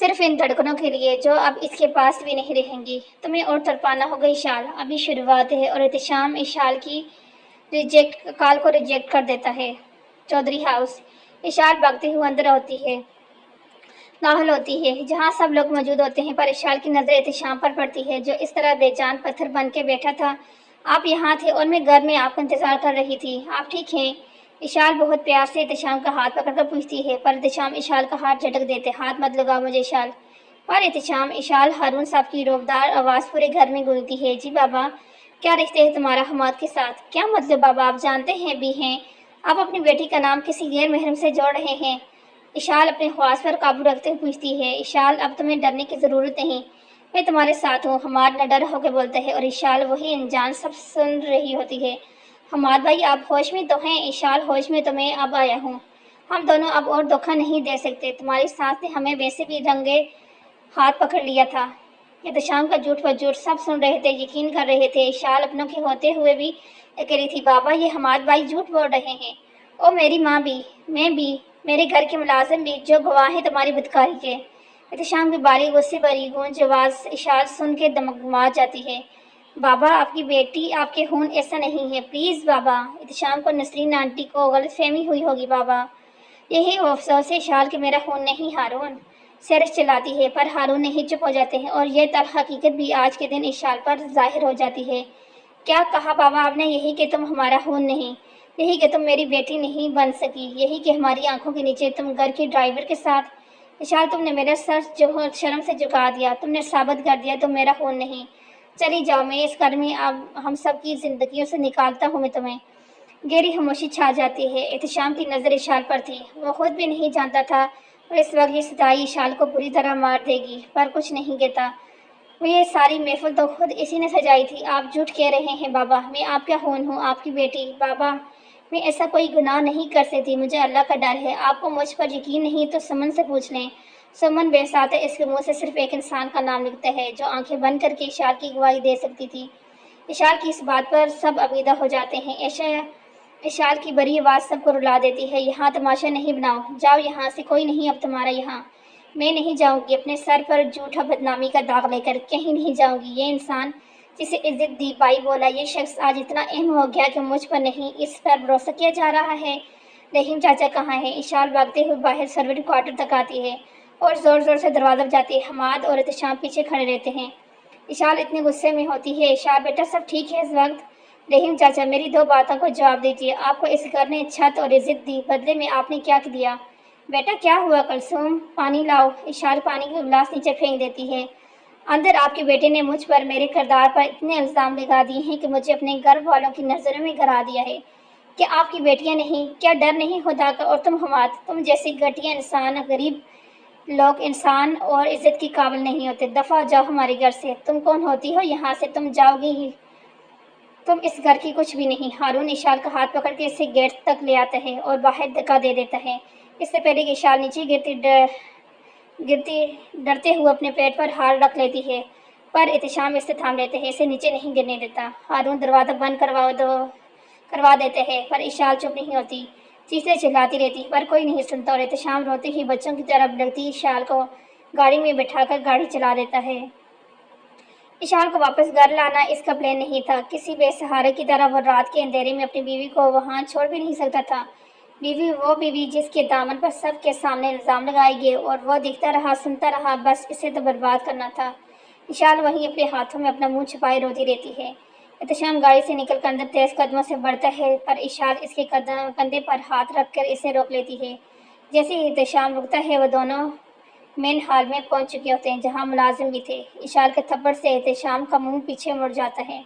صرف ان دھڑکنوں کے لیے جو اب اس کے پاس بھی نہیں رہیں گی۔ تمہیں اور تڑپانا ہوگا اشال، ابھی شروعات ہے۔ اور احتشام اشال کی کال کو ریجیکٹ کر دیتا ہے۔ چودھری ہاؤس۔ اشال بھاگتے ہوئے اندر داخل ہوتی ہے جہاں سب لوگ موجود ہوتے ہیں، پر اشال کی نظر احتشام پر پڑتی ہے جو اس طرح بے جان پتھر بن کے بیٹھا تھا۔ آپ یہاں تھے اور میں گھر میں آپ کا انتظار کر رہی تھی، آپ ٹھیک ہیں؟ اشال بہت پیار سے احتشام کا ہاتھ پکڑ کر پوچھتی ہے، پر احتشام اشال کا ہاتھ جھٹک دیتے۔ ہاتھ مت لگاؤ مجھے اشال۔ پر احتشام اشال ہارون صاحب کی روبدار آواز پورے گھر میں گونجتی ہے۔ جی بابا، کیا رشتے ہے تمہارا حماد کے ساتھ؟ کیا مطلب بابا؟ آپ جانتے ہیں بھی ہیں آپ اپنی بیٹی کا نام کسی غیر محرم سے جوڑ رہے ہیں؟ اشال اپنے خواص پر قابو رکھتے ہوئے پوچھتی ہے۔ اشال، اب تمہیں ڈرنے کی ضرورت نہیں، میں تمہارے ساتھ ہوں۔ حماد نہ ڈر ہو کے بولتا ہے اور اشال وہی انجان سب سن رہی ہوتی ہے۔ حماد بھائی، آپ ہوش میں تو ہیں؟ اشال، ہوش میں تو میں اب آیا ہوں۔ ہم دونوں اب اور دھوکہ نہیں دے سکتے، تمہاری سانس نے ہمیں ویسے بھی رنگے ہاتھ پکڑ لیا تھا۔ احتشام کا جھوٹ پر جھوٹ سب سن رہے تھے، یقین کر رہے تھے۔ اشال اپنوں کی ہوتے ہوئے بھی اکیلی تھی۔ بابا، یہ حماد بھائی جھوٹ بول رہے ہیں، اور میری ماں بھی، میں بھی، میرے گھر کے ملازم بھی، جو گواہ ہیں تمہاری بدکاری کے۔ احتشام کی باریک غصے بھری گونج آواز اشال سن کے دمغما جاتی ہے۔ بابا، آپ کی بیٹی، آپ کے خون ایسا نہیں ہے، پلیز بابا۔ احتشام کو نسرین آنٹی کو غلط فہمی ہوئی ہوگی بابا، یہی افسوس ہے اشال کہ میرا خون نہیں ہارون۔ سرش چلاتی ہے، پر ہارون نہیں چپ ہو جاتے ہیں، اور یہ تلخ حقیقت بھی آج کے دن اشال پر ظاہر ہو جاتی ہے۔ کیا کہا بابا آپ نے؟ یہی کہ تم ہمارا خون نہیں، یہی کہ تم میری بیٹی نہیں بن سکی، یہی کہ ہماری آنکھوں کے نیچے تم گھر کے ڈرائیور کے ساتھ۔ اشال، تم نے میرا سر شرم سے جھکا دیا، تم نے ثابت کر دیا تم میرا خون نہیں۔ چلی جاؤ، میں اس گھر میں اب ہم سب کی زندگیوں سے نکالتا ہوں میں تمہیں۔ گہری خاموشی چھا جاتی ہے۔ احتشام کی نظر اشال پر تھی، وہ خود بھی نہیں جانتا تھا اور اس وقت یہ صدائی اشال کو بری طرح مار دے گی، پر کچھ نہیں کہتا۔ وہ یہ ساری محفل تو خود اسی نے سجائی تھی۔ آپ جھوٹ کہہ رہے ہیں بابا، میں آپ کا خون ہوں، آپ کی بیٹی۔ بابا، میں ایسا کوئی گناہ نہیں کر سکتی، مجھے اللہ کا ڈر ہے۔ آپ کو مجھ پر یقین نہیں تو سمن سے پوچھ لیں۔ سمن بحثات ہے، اس کے منہ سے صرف ایک انسان کا نام نکلتا ہے جو آنکھیں بند کر کے اشال کی گواہی دے سکتی تھی۔ اشال کی اس بات پر سب عقیدہ ہو جاتے ہیں۔ اشال کی بری آواز سب کو رلا دیتی ہے۔ یہاں تماشا نہیں بناؤ، جاؤ یہاں سے، کوئی نہیں اب تمہارا یہاں۔ میں نہیں جاؤں گی، اپنے سر پر جھوٹا بدنامی کا داغ لے کر کہیں نہیں جاؤں گی۔ یہ انسان جسے عزت دی پائی بولا، یہ شخص آج اتنا اہم ہو گیا کہ مجھ پر نہیں اس پر بھروسہ کیا جا رہا ہے۔ رحیم چاچا کہاں ہے؟ اشال بھاگتے ہوئے باہر سرورنٹ کوارٹر تک آتی ہے اور زور زور سے دروازہ بجاتی ہے۔ حماد اور احتشام پیچھے کھڑے رہتے ہیں۔ اشال اتنے غصے میں ہوتی ہے۔ اشال، بیٹا سب ٹھیک ہے اس وقت؟ رحیم چاچا، میری دو باتوں کو جواب دیجیے۔ آپ کو اس گھر نے چھت اور عزت دی، بدلے میں آپ نے کیا دیا؟ بیٹا کیا ہوا؟ کلثوم، پانی لاؤ۔ اشال پانی کا گلاس نیچے پھینک دیتی ہے۔ اندر آپ کے بیٹے نے مجھ پر، میرے کردار پر اتنے الزام لگا دیے ہیں کہ مجھے اپنے گھر والوں کی نظروں میں گرا دیا ہے۔ کیا آپ کی بیٹیاں نہیں؟ کیا ڈر نہیں خدا کا؟ اور تم حماد، تم جیسے گھٹیا انسان، غریب لوگ انسان اور عزت کی قابل نہیں ہوتے۔ دفعہ جاؤ ہمارے گھر سے۔ تم کون ہوتی ہو یہاں سے؟ تم جاؤ گی ہی، تم اس گھر کی کچھ بھی نہیں۔ ہارون اشال کا ہاتھ پکڑ کے اسے گیٹ تک لے آتا ہے اور باہر دھکا دے دیتا ہے، اس سے پہلے کہ اشال نیچے گرتی ڈرتے ہوئے اپنے پیٹ پر ہاتھ رکھ لیتی ہے، پر احتشام اسے تھام لیتے ہیں، اسے نیچے نہیں گرنے دیتا۔ ہارون دروازہ بند کروا دیتے ہیں، پر اشال چپ نہیں ہوتی، چیختے چلاتی رہتی، پر کوئی نہیں سنتا، اور احتشام روتے ہی بچوں کی طرح بھڑکتی اشال کو گاڑی میں بٹھا کر گاڑی چلا دیتا ہے۔ اشال کو واپس گھر لانا اس کا پلان نہیں تھا۔ کسی بے سہارے کی طرح وہ رات کے اندھیرے میں اپنی بیوی کو وہاں چھوڑ بھی نہیں سکتا تھا۔ وہ بیوی جس کے دامن پر سب کے سامنے الزام لگائے گئے، اور وہ دیکھتا رہا، سنتا رہا، بس اسے تو برباد کرنا تھا۔ اشال وہیں اپنے ہاتھوں میں اپنا منہ چھپائے روتی رہتی ہے۔ احتشام گاڑی سے نکل کر اندر تیز قدموں سے بڑھتا ہے، پر اشال اس کے کندھے پر ہاتھ رکھ کر اسے روک لیتی ہے۔ جیسے ہی احتشام رکتا ہے، وہ دونوں مین ہال میں پہنچ چکے ہوتے ہیں جہاں ملازم بھی تھے۔ اشال کے تھپڑ سے احتشام کا منہ پیچھے مڑ جاتا ہے۔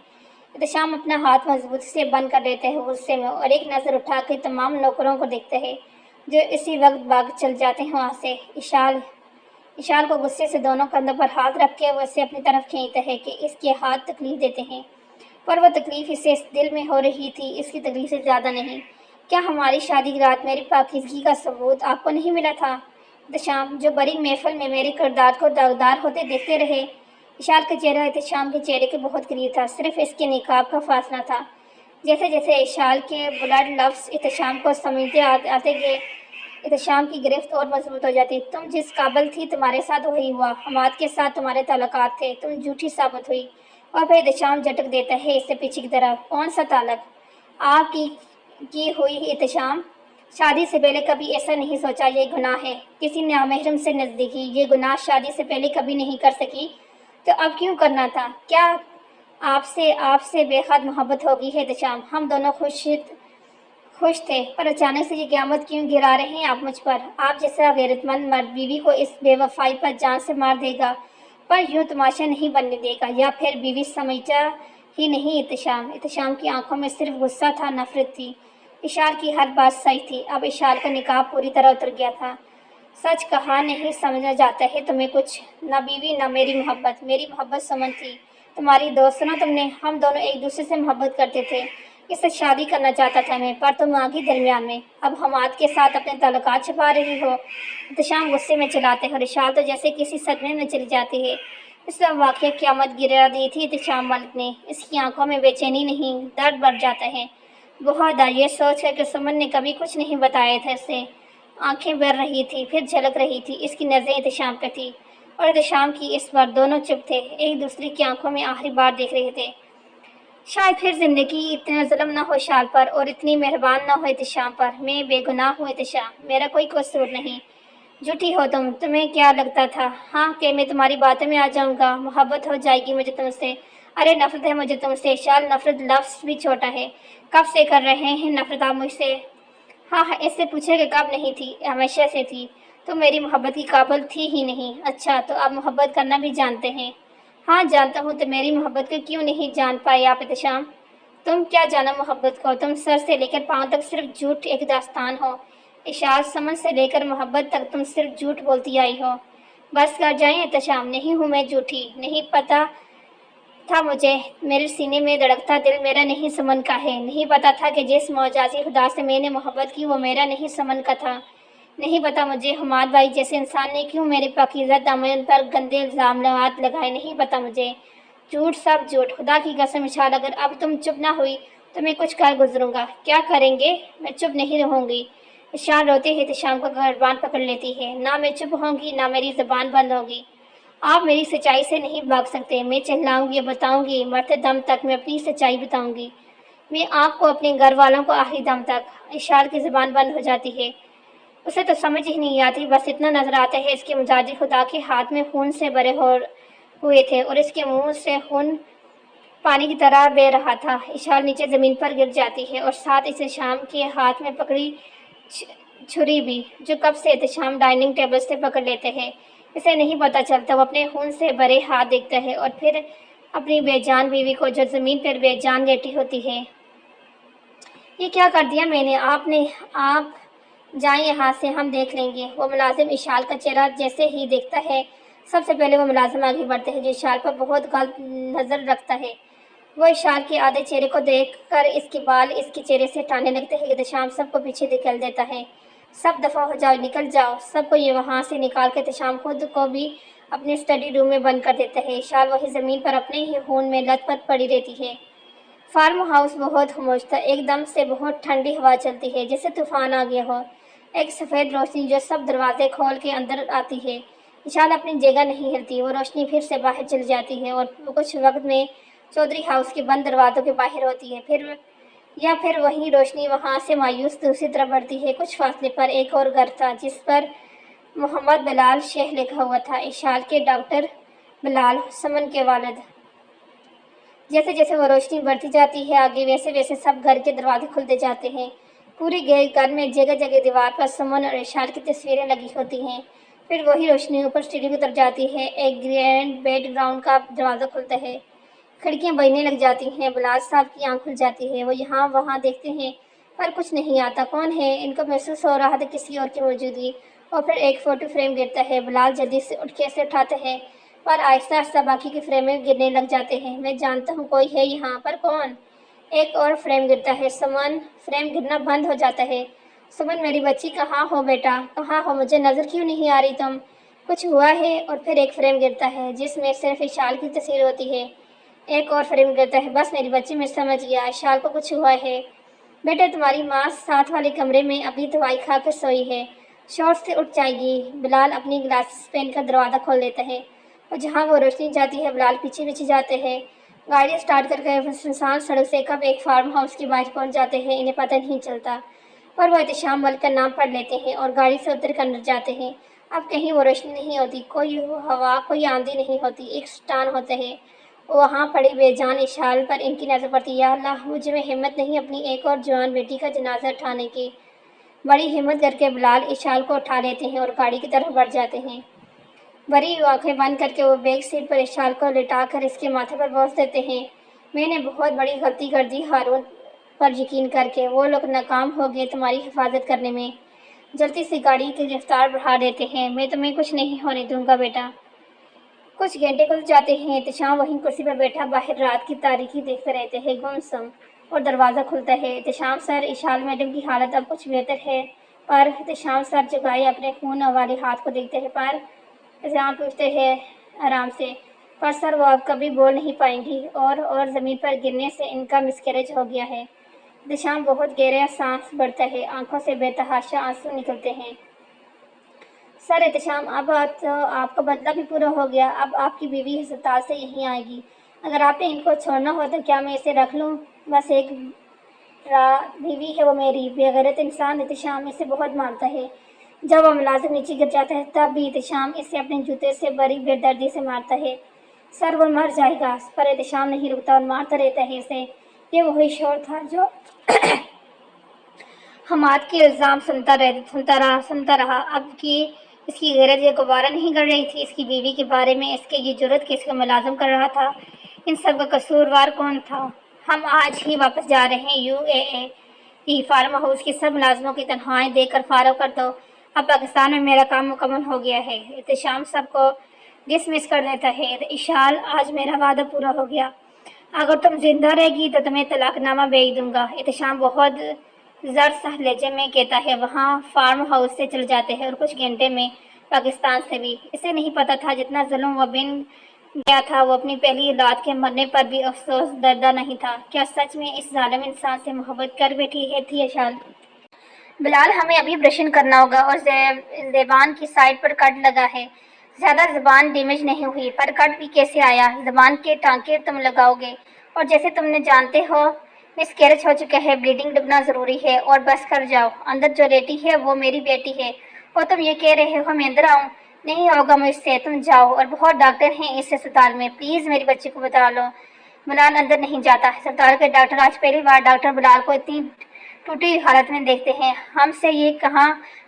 احتشام اپنا ہاتھ مضبوطی سے بند کر لیتا ہے غصے میں، اور ایک نظر اٹھا کے تمام نوکروں کو دیکھتا ہے جو اسی وقت بھاگ چل جاتے ہیں وہاں سے۔ اشال کو غصے سے دونوں کندھوں پر ہاتھ رکھ کے وہ اسے اپنی طرف کھینچتا ہے کہ اس کے ہاتھ تکلیف دیتے ہیں، پر وہ تکلیف اسے دل میں ہو رہی تھی، اس کی تکلیف سے زیادہ نہیں۔ کیا ہماری شادی کی رات میری پاکیزگی کا ثبوت آپ کو نہیں ملا تھا؟ احتشام، جو بڑی محفل میں میرے کردار کو داغدار ہوتے دیکھتے رہے۔ اشال کا چہرہ احتشام کے چہرے کے بہت قریب تھا، صرف اس کے نقاب کا فاصلہ تھا۔ جیسے جیسے اشال کے بلڈ لفظ احتشام کو سمجھتے آتے گئے، احتشام کی گرفت اور مضبوط ہو جاتی۔ تم جس قابل تھی تمہارے ساتھ وہی ہوا، حماد کے ساتھ تمہارے تعلقات تھے، تم جھوٹی ثابت ہوئی۔ اور پھر احتشام جھٹک دیتا ہے اسے پیچھے کی طرف۔ کون سا تعلق؟ آپ کی ہوئی احتشام؟ شادی سے پہلے کبھی ایسا نہیں سوچا یہ گناہ ہے، کسی نامحرم سے نزدیکی، یہ گناہ شادی سے پہلے کبھی نہیں کر سکی تو اب کیوں کرنا تھا؟ کیا آپ سے بے حد محبت ہوگی ہے احتشام؟ ہم دونوں خوش تھے، پر اچانک سے یہ قیامت کیوں گرا رہے ہیں آپ مجھ پر؟ آپ جیسا غیرت مند مرد بیوی کو اس بے وفائی پر جان سے مار دے گا، پر یوں تماشا نہیں بننے دے گا، یا پھر بیوی سمجھا ہی نہیں احتشام کی آنکھوں میں صرف غصہ تھا، نفرت تھی۔ اشار کی ہر بات صحیح تھی، اب اشار کا نقاب پوری طرح اتر گیا تھا۔ سچ کہا نہیں سمجھا جاتا ہے تمہیں کچھ، نہ بیوی نہ میری محبت سمن تھی، تمہاری دوست۔ سنا تم نے، ہم دونوں ایک دوسرے سے محبت کرتے تھے، اس سے شادی کرنا چاہتا تھا میں، پر تم آ گئی درمیان میں، اب حماد کے ساتھ اپنے تعلقات چھپا رہی ہو۔ احتشام غصے میں چلاتے ہیں اور اشار تو جیسے کسی صدمے میں چلی جاتی ہے۔ اس واقعہ قیامت گرا دی تھی احتشام ملک نے، اس کی آنکھوں میں بے چینی نہیں، درد بڑھ جاتا ہے بہت ڈر، یہ سوچ کر کہ سمن نے کبھی کچھ نہیں بتایا تھا اسے۔ آنکھیں بھر رہی تھی، پھر جھلک رہی تھی، اس کی نظریں احتشام پر تھی اور احتشام کی۔ اس بار دونوں چپ تھے، ایک دوسرے کی آنکھوں میں آخری بار دیکھ رہے تھے۔ شاید پھر زندگی اتنا ظلم نہ ہو اشار پر، اور اتنی مہربان نہ ہو احتشام پر۔ میں بے گناہ ہوں احتشام، میرا کوئی قصور نہیں۔ جھوٹی ہو تمہیں کیا لگتا تھا ہاں کہ میں تمہاری باتوں میں آ جاؤں گا، محبت ہو جائے گی مجھے تم سے؟ ارے نفرت ہے مجھے تم سے اشار، نفرت لفظ بھی چھوٹا ہے۔ کب سے کر رہے ہیں نفرت آپ مجھ سے؟ ہاں اس سے پوچھے کہ کب نہیں تھی، ہمیشہ سے تھی، تم میری محبت کی قابل تھی ہی نہیں۔ اچھا تو آپ محبت کرنا بھی جانتے ہیں؟ ہاں جانتا ہوں، تو میری محبت کو کیوں نہیں جان پائے آپ احتشام؟ تم کیا جانا محبت کو؟ تم سر سے لے کر پاؤں تک صرف جھوٹ ایک داستان ہو اشار، سمجھ سے لے کر محبت تک تم صرف جھوٹ بولتی آئی ہو۔ بس کر جائیں احتشام، نہیں ہوں میں جھوٹی، نہیں پتا تھا مجھے، میرے سینے میں دھڑکتا دل میرا نہیں سمن کا ہے، نہیں پتا تھا کہ جس معجزائی خدا سے میں نے محبت کی وہ میرا نہیں سمن کا تھا، نہیں پتا مجھے حماد بھائی جیسے انسان نے کیوں میرے پاکیزہ دامن پر گندے الزامات لگائے، نہیں پتا مجھے۔ جھوٹ سب جھوٹ، خدا کی قسم اشار، اگر اب تم چپ نہ ہوئی تو میں کچھ کر گزروں گا۔ کیا کریں گے؟ میں چپ نہیں رہوں گی اشار روتے ہی احتشام کا گریبان پکڑ لیتی ہے۔ نہ میں چپ ہوں گی، نہ میری زبان بند ہوگی، آپ میری سچائی سے نہیں بھاگ سکتے، میں چلاؤں گی، بتاؤں گی، مرتے دم تک میں اپنی سچائی بتاؤں گی، میں آپ کو، اپنے گھر والوں کو، آخری دم تک۔ اشار کی زبان بند ہو جاتی ہے، اسے تو سمجھ ہی نہیں آتی، بس اتنا نظر آتا ہے اس کے مجاجی خدا کے ہاتھ میں خون سے بھرے ہوئے تھے اور اس کے منہ سے خون پانی کی طرح بہہ رہا تھا۔ اشار نیچے زمین پر گر جاتی ہے اور ساتھ احتشام کے ہاتھ میں پکڑی چھری بھی، جو کب سے احتشام ڈائننگ ٹیبل سے پکڑ لیتے ہیں۔ اسے نہیں پتا چلتا، وہ اپنے خون سے بھرے ہاتھ دیکھتا ہے اور پھر اپنی بے جان بیوی کو جو زمین پر بے جان لیٹی ہوتی ہے۔ یہ کیا کر دیا میں نے؟ آپ جائیں یہاں سے، ہم دیکھ لیں گے۔ وہ ملازم اشار کا چہرہ جیسے ہی دیکھتا ہے، سب سے پہلے وہ ملازم آگے بڑھتا ہے جو اشار پر بہت غلط نظر رکھتا ہے۔ وہ اشار کے آدھے چہرے کو دیکھ کر اس کے بال اس کے چہرے سے ہٹانے لگتے ہیں۔ احتشام سب کو پیچھے دھکیل دیتا ہے، سب دفعہ ہو جاؤ، نکل جاؤ، سب کو یہ وہاں سے نکال کر احتشام خود کو بھی اپنے اسٹڈی روم میں بند کر دیتا ہے۔ اشار وہی زمین پر اپنے ہی خون میں لت پت پڑی رہتی ہے۔ فارم ہاؤس بہت خاموش تھا، ایک دم سے بہت ٹھنڈی ہوا چلتی ہے جیسے طوفان آ گیا ہو، ایک سفید روشنی جو سب دروازے کھول کے اندر آتی ہے۔ اشار اپنی جگہ نہیں ہلتی، وہ روشنی پھر سے باہر چلی جاتی ہے اور کچھ وقت میں چودھری ہاؤس کے بند دروازوں کے باہر ہوتی ہے، پھر وہی روشنی وہاں سے مایوس دوسری طرف بڑھتی ہے۔ کچھ فاصلے پر ایک اور گھر تھا جس پر محمد بلال شیخ لکھا ہوا تھا، اشار کے ڈاکٹر بلال، سمن کے والد۔ جیسے جیسے وہ روشنی بڑھتی جاتی ہے آگے، ویسے ویسے سب گھر کے دروازے کھلتے جاتے ہیں۔ پورے گھر میں جگہ جگہ دیوار پر سمن اور اشار کی تصویریں لگی ہوتی ہیں۔ پھر وہی روشنی اوپر سیڑھی کی طرف جاتی ہے، ایک گرینڈ بیڈ گراؤنڈ کا دروازہ کھلتا ہے، کھڑکیاں بجنے لگ جاتی ہیں، بلال صاحب کی آنکھ کھل جاتی ہے، وہ یہاں وہاں دیکھتے ہیں پر کچھ نہیں آتا۔ کون ہے؟ ان کو محسوس ہو رہا تھا کسی اور کی موجودگی، اور پھر ایک فوٹو فریم گرتا ہے، بلال جلدی سے اٹھ کے اسے اٹھاتے ہیں، پر آہستہ آہستہ باقی کے فریم گرنے لگ جاتے ہیں۔ میں جانتا ہوں کوئی ہے یہاں پر، کون؟ ایک اور فریم گرتا ہے، سمن، فریم گرنا بند ہو جاتا ہے۔ سمن میری بچی کہاں ہو بیٹا، کہاں ہو، مجھے نظر کیوں نہیں آ رہی تم، کچھ ہوا ہے؟ اور پھر ایک فریم گرتا ہے جس میں صرف اشار کی تصویر ہوتی ہے، ایک اور فریم گرتا ہے، بس میری بچی، میں سمجھ گیا، اشار کو کچھ ہوا ہے۔ بیٹا تمہاری ماں ساتھ والے کمرے میں ابھی دوائی کھا کر سوئی ہے، شور سے اٹھ جائے گی۔ بلال اپنی گلاسز پہن کر دروازہ کھول دیتا ہے اور جہاں وہ روشنی جاتی ہے بلال پیچھے پیچھے جاتے ہیں۔ گاڑی سٹارٹ کر کے وہ سنسان سڑک سے کب ایک فارم ہاؤس کے باہر پہنچ جاتے ہیں انہیں پتہ نہیں چلتا، اور وہ احتشام ملک کا نام پڑھ لیتے ہیں اور گاڑی سے اتر کر اندر جاتے ہیں۔ اب کہیں وہ روشنی نہیں ہوتی، کوئی ہوا، کوئی آندھی نہیں ہوتی، ایک سٹان ہوتا ہے۔ وہاں پڑی بے جان اشال پر ان کی نظر پڑتی۔ یا اللہ، مجھے میں ہمت نہیں اپنی ایک اور جوان بیٹی کا جنازہ اٹھانے کی۔ بڑی ہمت کر کے بلال اشال کو اٹھا لیتے ہیں اور گاڑی کی طرف بڑھ جاتے ہیں۔ بڑی آنکھیں بند کر کے وہ بیک سیٹ پر اشال کو لٹا کر اس کے ماتھے پر بوس دیتے ہیں۔ میں نے بہت بڑی غلطی کر دی ہارون پر یقین کر کے، وہ لوگ ناکام ہو گئے تمہاری حفاظت کرنے میں۔ جلدی سے گاڑی کی رفتار بڑھا دیتے ہیں۔ میں تمہیں کچھ نہیں ہونے دوں گا بیٹا۔ کچھ گھنٹے گزر جاتے ہیں۔ احتشام وہیں کرسی پر بیٹھا باہر رات کی تاریکی دیکھتے رہتے ہیں، گمسم، اور دروازہ کھلتا ہے۔ احتشام سر، اشال میڈم کی حالت اب کچھ بہتر ہے پر احتشام سر جگائے اپنے خون والے ہاتھ کو دیکھتے ہیں پر احتشام پوچھتے ہیں آرام سے، پر سر وہ اب کبھی بول نہیں پائیں گی اور زمین پر گرنے سے ان کا مسکریج ہو گیا ہے۔ احتشام بہت گہرا سانس بھرتا ہے، آنکھوں سے بے تحاشا آنسو نکلتے ہیں۔ سر احتشام، اب تو آپ کا بدلہ بھی پورا ہو گیا، اب آپ کی بیوی ہسپتال سے یہیں آئے گی، اگر آپ نے ان کو چھوڑنا ہو تو کیا میں اسے رکھ لوں؟ بس ایک بیوی ہے وہ میری، بے غیرت انسان۔ احتشام اسے بہت مارتا ہے۔ جب وہ ملازم نیچے گر جاتا ہے تب بھی احتشام اسے اپنے جوتے سے بڑی بے دردی سے مارتا ہے۔ سر وہ مر جائے گا، پر احتشام نہیں رکتا اور مارتا رہتا ہے اسے۔ یہ وہی شور تھا جو حماد کے الزام سنتا رہا۔ اب کی اس کی غیرت یہ گوارا نہیں کر رہی تھی، اس کی بیوی کے بارے میں اس کی یہ جرأت کہ اس کو ملازم کر رہا تھا۔ ان سب کا قصوروار کون تھا؟ ہم آج ہی واپس جا رہے ہیں UAE۔ فارم ہاؤس کی سب ملازموں کی تنخواہیں دے کر فارغ کر دو، اب پاکستان میں میرا کام مکمل ہو گیا ہے۔ احتشام سب کو ڈسمس کر دیتا ہے۔ اشال، آج میرا وعدہ پورا ہو گیا، اگر تم زندہ رہے گی تو تمہیں طلاق نامہ بھیج دوں گا۔ احتشام بہت زرد سا لہجے میں کہتا ہے۔ وہاں فارم ہاؤس سے چل جاتے ہیں اور کچھ گھنٹے میں پاکستان سے بھی۔ اسے نہیں پتا تھا جتنا ظلم وہ بن گیا تھا وہ اپنی پہلی اولاد کے مرنے پر بھی افسوس دردہ نہیں تھا۔ کیا سچ میں اس ظالم انسان سے محبت کر بیٹھی تھی اشال؟ بلال، ہمیں ابھی برشن کرنا ہوگا اور زبان کی سائڈ پر کٹ لگا ہے۔ زیادہ زبان ڈیمیج نہیں ہوئی پر کٹ بھی کیسے آیا؟ زبان کے ٹانکے تم لگاؤ گے اور جیسے تم نے جانتے ہو مسکیریج ہو چکا ہے، بلیڈنگ رکنا ضروری ہے اور بس کر جاؤ۔ اندر جو لیٹی ہے وہ میری بیٹی ہے اور تم یہ کہہ رہے ہو میں اندر آؤں؟ نہیں ہوگا مجھ سے، تم جاؤ، اور بہت ڈاکٹر ہیں اس اسپتال میں، پلیز میری بچی کو بتا لو۔ بلال اندر نہیں جاتا۔ اسپتال کے ڈاکٹر آج پہلی بار ڈاکٹر بلال کو اتنی ٹوٹی حالت میں دیکھتے ہیں۔ ہم سے یہ کہاں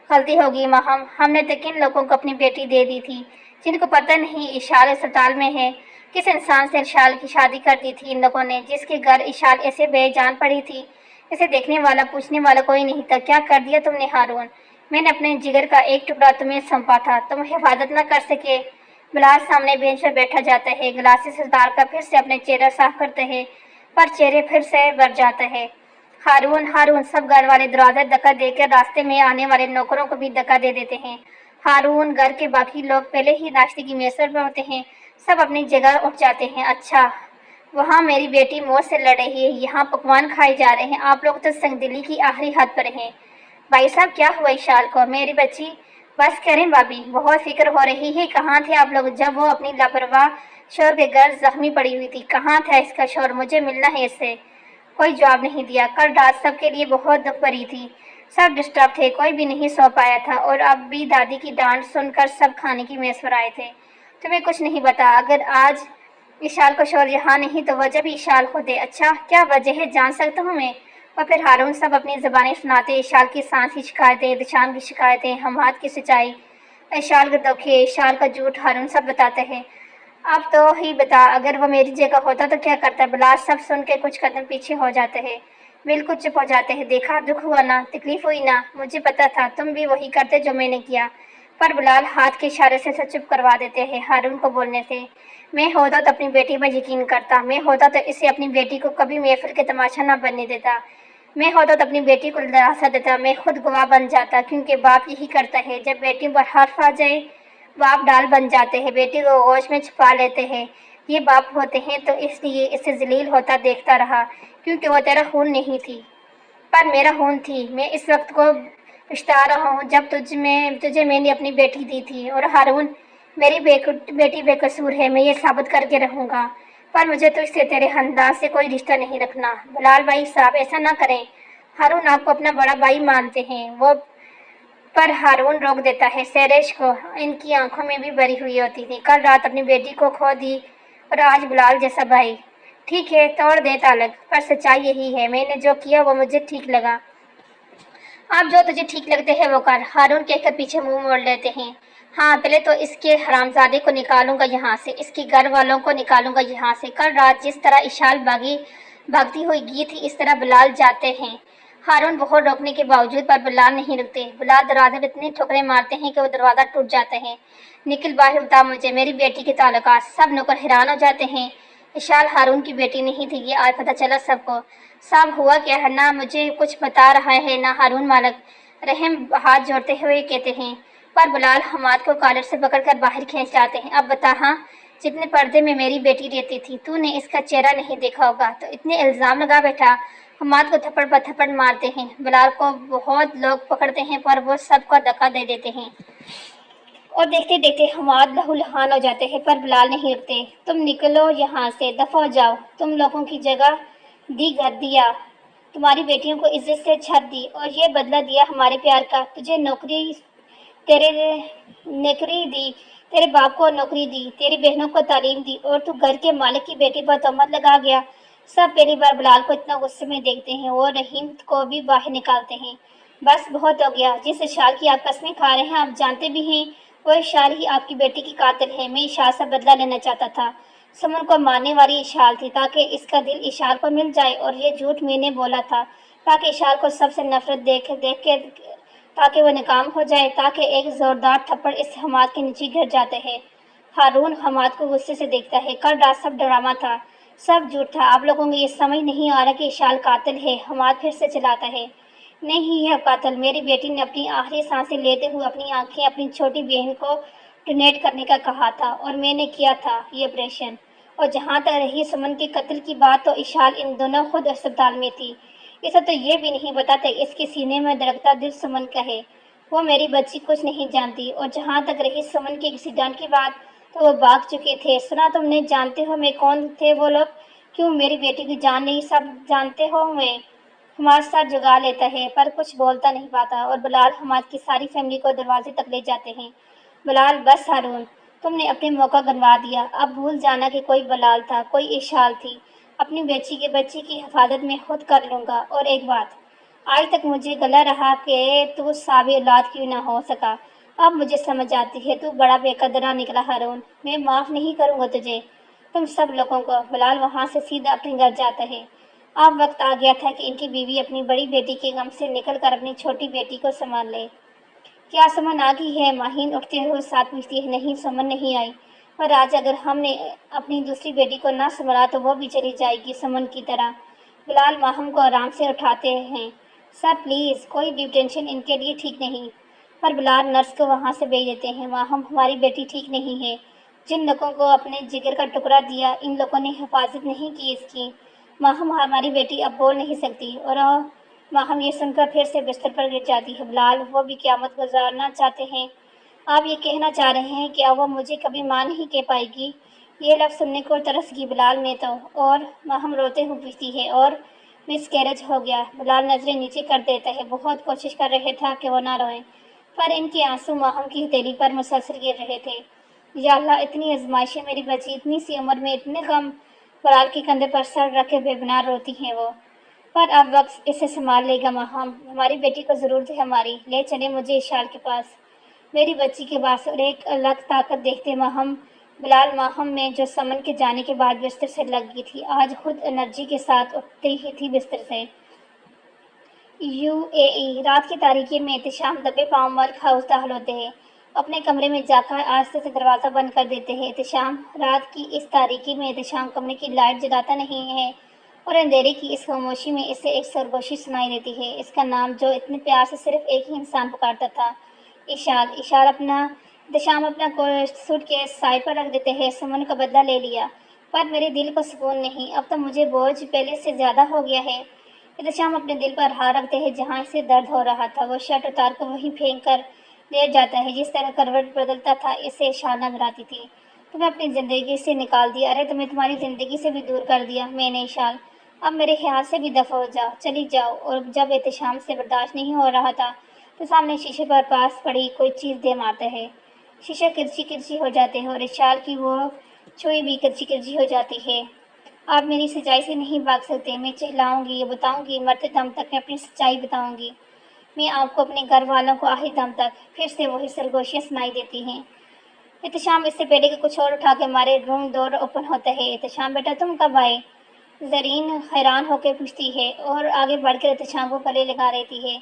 غلطی ہوگی ماہم، ہم نے تو کن لوگوں کو اپنی بیٹی دے دی تھی جن کو پتہ نہیں اشال اسپتال میں ہے۔ کس انسان سے اشال کی شادی کر دی تھی ان لوگوں نے جس کے گھر اشال ایسے بے جان پڑی تھی؟ اسے دیکھنے والا پوچھنے والا کوئی نہیں تھا۔ کیا کر دیا تم نے ہارون؟ میں نے اپنے جگر کا ایک ٹکڑا تمہیں سونپا تھا، تم حفاظت نہ کر سکے۔ بلال سامنے بینچ پر بیٹھا جاتا ہے، گلاسز اتار کر پھر سے اپنے چہرہ صاف کرتے ہیں پر چہرے پھر سے بھر جاتا ہے۔ ہارون، ہارون، سب گھر والے دروازہ دھکا دے کر راستے میں آنے والے نوکروں کو بھی دھکا دے دیتے ہیں۔ ہارون، گھر کے باقی لوگ پہلے ہی ناشتے کی میز پر ہوتے ہیں، سب اپنی جگہ اٹھ جاتے ہیں۔ اچھا، وہاں میری بیٹی موت سے لڑ رہی ہے، یہاں پکوان کھائے جا رہے ہیں، آپ لوگ تو سنگ دلی کی آخری حد پر ہیں۔ بھائی صاحب، کیا ہوا اشال کو؟ میری بچی؟ بس کریں بھابھی، بہت فکر ہو رہی ہے۔ کہاں تھے آپ لوگ جب وہ اپنی لاپرواہ شوہر کے گھر زخمی پڑی ہوئی تھی؟ کہاں تھا اس کا شوہر؟ مجھے ملنا ہے اس سے۔ کوئی جواب نہیں دیا۔ کل رات سب کے لیے بہت دکھ بھری تھی، سب ڈسٹرب تھے، کوئی بھی نہیں سو پایا تھا اور اب بھی دادی کی ڈانٹ سن کر سب کھانے کی میز پر آئے تھے۔ تمہیں کچھ نہیں پتا؟ اگر آج اشال کا شوہر یہاں نہیں تو وجہ بھی اشال خود ہے۔ اچھا، کیا وجہ ہے؟ جان سکتا ہوں میں؟ اور پھر ہارون سب اپنی زبانیں سناتے، اشال کی سانس کی شکایتیں، احتشام کی شکایتیں، حماد کی سچائی، اشال کے دھوکے، اشال کا جھوٹ، ہارون سب بتاتے ہیں۔ اب تو ہی بتا، اگر وہ میری جگہ ہوتا تو کیا کرتا؟ بلال سب سن کے کچھ قدم پیچھے ہو جاتے ہیں، بالکل چپ ہو جاتے ہیں۔ دیکھا، دکھ ہوا نا، تکلیف ہوئی نا، مجھے پتا تھا تم بھی وہی کرتے جو میں نے کیا، پر بلال ہاتھ کے اشارے سے چپ کروا دیتے ہیں ہارون کو بولنے سے۔ میں ہوتا تو اپنی بیٹی پر یقین کرتا، میں ہوتا تو اسے اپنی بیٹی کو کبھی محفل کے تماشا نہ بننے دیتا، میں ہوتا تو اپنی بیٹی کو دلاسا دیتا، میں خود گواہ بن جاتا، کیونکہ باپ یہی کرتا ہے، جب بیٹی پر حرف آ جائے باپ ڈال بن جاتے ہیں، بیٹی کو گوش میں چھپا لیتے ہیں۔ یہ باپ ہوتے ہیں تو اس لیے اسے ذلیل ہوتا دیکھتا رہا، کیونکہ وہ تیرا خون نہیں تھی پر میرا خون تھی۔ میں اس وقت کو پچھتا رہا ہوں جب تجھے میں نے اپنی بیٹی دی تھی، اور ہارون میری بیٹی بے قصور ہے، میں یہ ثابت کر کے رہوں گا، پر مجھے تو اس سے تیرے خاندان سے کوئی رشتہ نہیں رکھنا۔ بلال بھائی صاحب ایسا نہ کریں، ہارون آپ کو اپنا بڑا بھائی مانتے ہیں۔ وہ پر ہارون روک دیتا ہے سریش کو، ان کی آنکھوں میں بھی بھری ہوئی ہوتی تھی۔ کل رات اپنی بیٹی کو کھو دی اور آج بلال جیسا بھائی۔ ٹھیک ہے توڑ دے تعلق، پر سچائی یہی ہے، میں نے جو کیا وہ مجھے ٹھیک لگا۔ آپ جو تجھے ٹھیک لگتے ہیں وہ کر، ہارون کہہ کر پیچھے منہ موڑ لیتے ہیں۔ ہاں پہلے تو اس کے حرامزادے کو نکالوں گا یہاں سے، اس کے گھر والوں کو نکالوں گا یہاں سے۔ کل رات جس طرح اشال بھاگتی ہوئی گئی تھی اس طرح بلال جاتے ہیں۔ ہارون بہت روکنے کے باوجود پر بلال نہیں رکتے۔ بلال دروازے پر اتنی ٹھوکریں مارتے ہیں کہ وہ دروازہ ٹوٹ جاتا ہے۔ نکل باہر، بتا مجھے میری بیٹی کے تعلقات۔ سب نوکر حیران ہو جاتے ہیں، اشال ہارون کی بیٹی نہیں تھی، یہ آج پتہ چلا سب کو۔ صاحب ہوا کیا ہے، نہ مجھے کچھ بتا رہا ہے نہ ہارون مالک، رحم ہاتھ جوڑتے ہوئے کہتے ہیں۔ پر بلال حماد کو کالر سے پکڑ کر باہر کھینچ جاتے ہیں۔ اب بتا، ہاں جتنے پردے میں میری بیٹی رہتی تھی تو نے اس کا چہرہ نہیں دیکھا ہوگا، تو اتنے الزام لگا بیٹھا۔ حماد کو تھپڑ پر تھپڑ مارتے ہیں۔ بلال کو بہت لوگ پکڑتے ہیں پر وہ سب کو دھکا دے دیتے ہیں، اور دیکھتے دیکھتے حماد لہو لہان ہو جاتے ہیں، پر بلال نہیں رکتے۔ تم نکلو یہاں سے، دفع ہو جاؤ، تم لوگوں کی جگہ دی گھر دیا، تمہاری بیٹیوں کو عزت سے چھت دی، اور یہ بدلہ دیا ہمارے پیار کا۔ تجھے نوکری دی، تیرے باپ کو نوکری دی، تیری بہنوں کو تعلیم دی، اور تو گھر کے مالک کی بیٹی پر تہمت لگا گیا۔ سب پہلی بار بلال کو اتنا غصے میں دیکھتے ہیں، وہ رحیم کو بھی باہر نکالتے ہیں۔ بس بہت ہو گیا، جس اشال کی آپ قسمیں کھا رہے ہیں آپ جانتے بھی ہیں وہ اشال ہی آپ کی بیٹی کی قاتل ہے۔ میں اشال سے بدلہ لینا چاہتا تھا، سمن کو مارنے والی اشال تھی، تاکہ اس کا دل اشال کو مل جائے، اور یہ جھوٹ میں نے بولا تھا تاکہ اشال کو سب سے نفرت دیکھ کے تاکہ وہ ناکام ہو جائے، تاکہ ایک زوردار تھپڑ اس حماد کے نیچے گر جاتے ہیں۔ ہارون حماد کو غصے سے دیکھتا ہے۔ کل رات سب ڈرامہ تھا، سب جھوٹ تھا، آپ لوگوں کو یہ سمجھ نہیں آ رہا کہ اشال قاتل ہے۔ حماد پھر سے چلاتا ہے، نہیں ہے قاتل، میری بیٹی نے اپنی آخری سانسیں لیتے ہوئے اپنی آنکھیں اپنی چھوٹی بہن کو ڈونیٹ کرنے کا کہا تھا، اور میں نے کیا تھا یہ آپریشن۔ اور جہاں تک رہی سمن کے قتل کی بات، تو اشال ان دنوں خود اسپتال میں تھی، اسے تو یہ بھی نہیں پتا تھا اس کے سینے میں دھڑکتا دل سمن کا ہے۔ وہ میری بچی کچھ نہیں جانتی۔ اور جہاں تک رہی سمن کے ایکسیڈنٹ کی بات، تو وہ بھاگ چکے تھے، سنا تم نے؟ جانتے ہو میں کون تھے وہ لوگ؟ کیوں میری بیٹی کی جان نہیں سب جانتے ہو؟ میں حماد سر جگا لیتا ہے پر کچھ بولتا نہیں پاتا، اور بلال حماد کی ساری فیملی کو دروازے تک لے جاتے ہیں۔ بلال بس ہارون، تم نے اپنے موقع گنوا دیا، اب بھول جانا کہ کوئی بلال تھا، کوئی اشال تھی، اپنی بچی کی حفاظت میں خود کر لوں گا۔ اور ایک بات، آج تک مجھے گلا رہا کہ تو صاحب اولاد کیوں نہ ہو سکا، اب مجھے سمجھ آتی ہے، تو بڑا بے قدرہ نکلا ہارون، میں معاف نہیں کروں گا تجھے، تم سب لوگوں کو۔ بلال وہاں سے سیدھا اپنے گھر جاتا ہے۔ اب وقت آ گیا تھا کہ ان کی بیوی اپنی بڑی بیٹی کے غم سے نکل کر اپنی چھوٹی بیٹی کو سنبھال لے۔ کیا سمن آ گئی ہے؟ ماہین اٹھتے ہوئے ساتھ پوچھتی ہے۔ نہیں سمن نہیں آئی، پر آج اگر ہم نے اپنی دوسری بیٹی کو نہ سنبھالا تو وہ بھی چلی جائے گی سمن کی طرح۔ بلال ماہم کو آرام سے اٹھاتے ہیں۔ سر پلیز، کوئی بھی ٹینشن ان کے لیے ٹھیک نہیں۔ پر بلال نرس کو وہاں سے بھیج دیتے ہیں۔ ماہم، ہماری بیٹی ٹھیک نہیں ہے، جن لوگوں کو اپنے جگر کا ٹکڑا دیا ان لوگوں نے حفاظت نہیں کی اس کی۔ ماہم، ہماری بیٹی اب بول نہیں سکتی، اور ماہم یہ سن کر پھر سے بستر پر گر جاتی ہے۔ بلال، وہ بھی قیامت گزارنا چاہتے ہیں؟ آپ یہ کہنا چاہ رہے ہیں کہ اب وہ مجھے کبھی ماں نہیں کہہ پائے گی؟ یہ لفظ سننے کو ترس گئی بلال میں تو۔ اور ماہم روتے ہوئے پوچھتی ہے، اور مس کیرج ہو گیا؟ بلال نظریں نیچے کر دیتا ہے۔ بہت کوشش کر رہے تھا کہ وہ نہ روئیں، پر ان کے آنسو ماہم کی ہتھیلی پر مسلسل گر رہے تھے۔ یا اللہ، اتنی آزمائشیں، میری بچی اتنی سی عمر میں اتنے غم۔ بلال کے کندھے پر سر رکھ کے بے پناہ روتی ہیں وہ۔ پر اب وقت اسے سنبھال لے گا ماہم، ہماری بیٹی کو ضرورت ہے ہماری، لے چلیں مجھے اشال کے پاس، میری بچی کے پاس۔ اور ایک الگ طاقت دیکھتے ماہم بلال ماہم میں جو سمن کے جانے کے بعد بستر سے لگ گئی تھی، آج خود انرجی کے ساتھ اٹھتی ہی تھی بستر سے۔ UAE رات کی تاریکی میں احتشام دبے پاؤں ورک ہاؤس داخل ہوتے ہیں، اپنے کمرے میں جا کر آہستہ سے دروازہ بند کر دیتے ہیں۔ احتشام رات کی اس تاریکی میں احتشام کمرے کی لائٹ جلاتا نہیں ہے، اور اندھیرے کی اس خاموشی میں اسے ایک سرگوشی سنائی دیتی ہے، اس کا نام جو اتنے پیار سے صرف ایک ہی انسان پکارتا تھا، اشال۔ احتشام اپنا سوٹ کیس سائڈ پر رکھ دیتے ہیں۔ سمن کا بدلہ لے لیا، پر میرے دل کو سکون نہیں، اب تو مجھے بوجھ پہلے سے زیادہ ہو گیا ہے۔ احتشام اپنے دل پر ہاتھ رکھتے ہیں جہاں اسے درد ہو رہا تھا، وہ شرٹ اتار کر وہیں پھینک کر لیٹ جاتا ہے جس طرح کروٹ بدلتا تھا اسے اشار نظر آتی تھی۔ تمہیں اپنی زندگی سے نکال دیا، ارے تمہیں تمہاری زندگی سے بھی دور کر دیا میں نے اشال، اب میرے خیال سے بھی دفع ہو جاؤ، چلی جاؤ۔ اور جب احتشام سے برداشت نہیں ہو رہا تھا تو سامنے شیشے پر پاس پڑی کوئی چیز دے مارتا ہے، شیشے کرچی کرچی ہو جاتے ہیں اور اشال کی وہ چھوئی بھی کرچی کرچی ہو جاتی ہے۔ آپ میری سچائی سے نہیں بھاگ سکتے، میں چہلاؤں گی، یہ بتاؤں گی، مرتے دم تک میں اپنی سچائی بتاؤں گی، میں آپ کو، اپنے گھر والوں کو آخری دم تک۔ پھر سے وہی سرگوشیاں سنائی دیتی ہیں۔ احتشام اس سے پہلے کہ کچھ اور اٹھا کے مارے روم ڈور اوپن ہوتا ہے۔ احتشام بیٹا تم کب آئے؟ زرین حیران ہو کے پوچھتی ہے اور آگے بڑھ کر احتشام کو گلے لگا لیتی ہے۔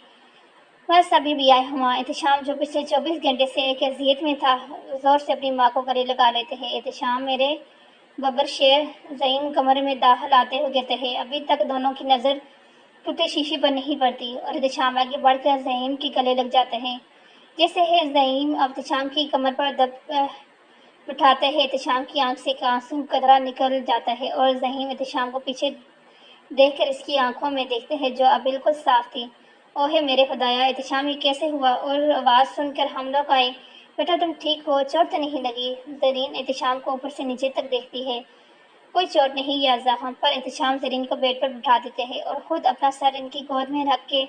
بس ابھی بھی آئے ہوا۔ احتشام جو پچھلے 24 گھنٹے سے ایک اذیت میں تھا زور سے اپنی ماں کو گلے لگا لیتے ہیں۔ احتشام میرے ببر شیر، زعیم کمرے میں داخل آتے ہوئے کہتے ہیں۔ ابھی تک دونوں کی نظر ٹوٹے شیشے پر نہیں پڑتی اور احتشام آگے بڑھ کر زعیم کے گلے لگ جاتے ہیں۔ جیسے ہے زعیم احتشام کی کمر پر دب بٹھاتا ہے، احتشام کی آنکھ سے ایک آنسو قطرہ نکل جاتا ہے اور زعیم احتشام کو پیچھے دیکھ کر اس کی آنکھوں میں دیکھتے ہیں جو اب بالکل صاف تھی۔ اوہ میرے خدایا، احتشام یہ کیسے ہوا؟ اور آواز سن کر ہم لوگ آئے۔ بیٹا تم ٹھیک ہو؟ چوٹ تو نہیں لگی؟ زرین احتشام کو اوپر سے نیچے تک دیکھتی ہے۔ کوئی چوٹ نہیں یا زخم، پر احتشام زرین کو بیڈ پر بٹھا دیتے ہیں اور خود اپنا سر ان کی گود میں رکھ کے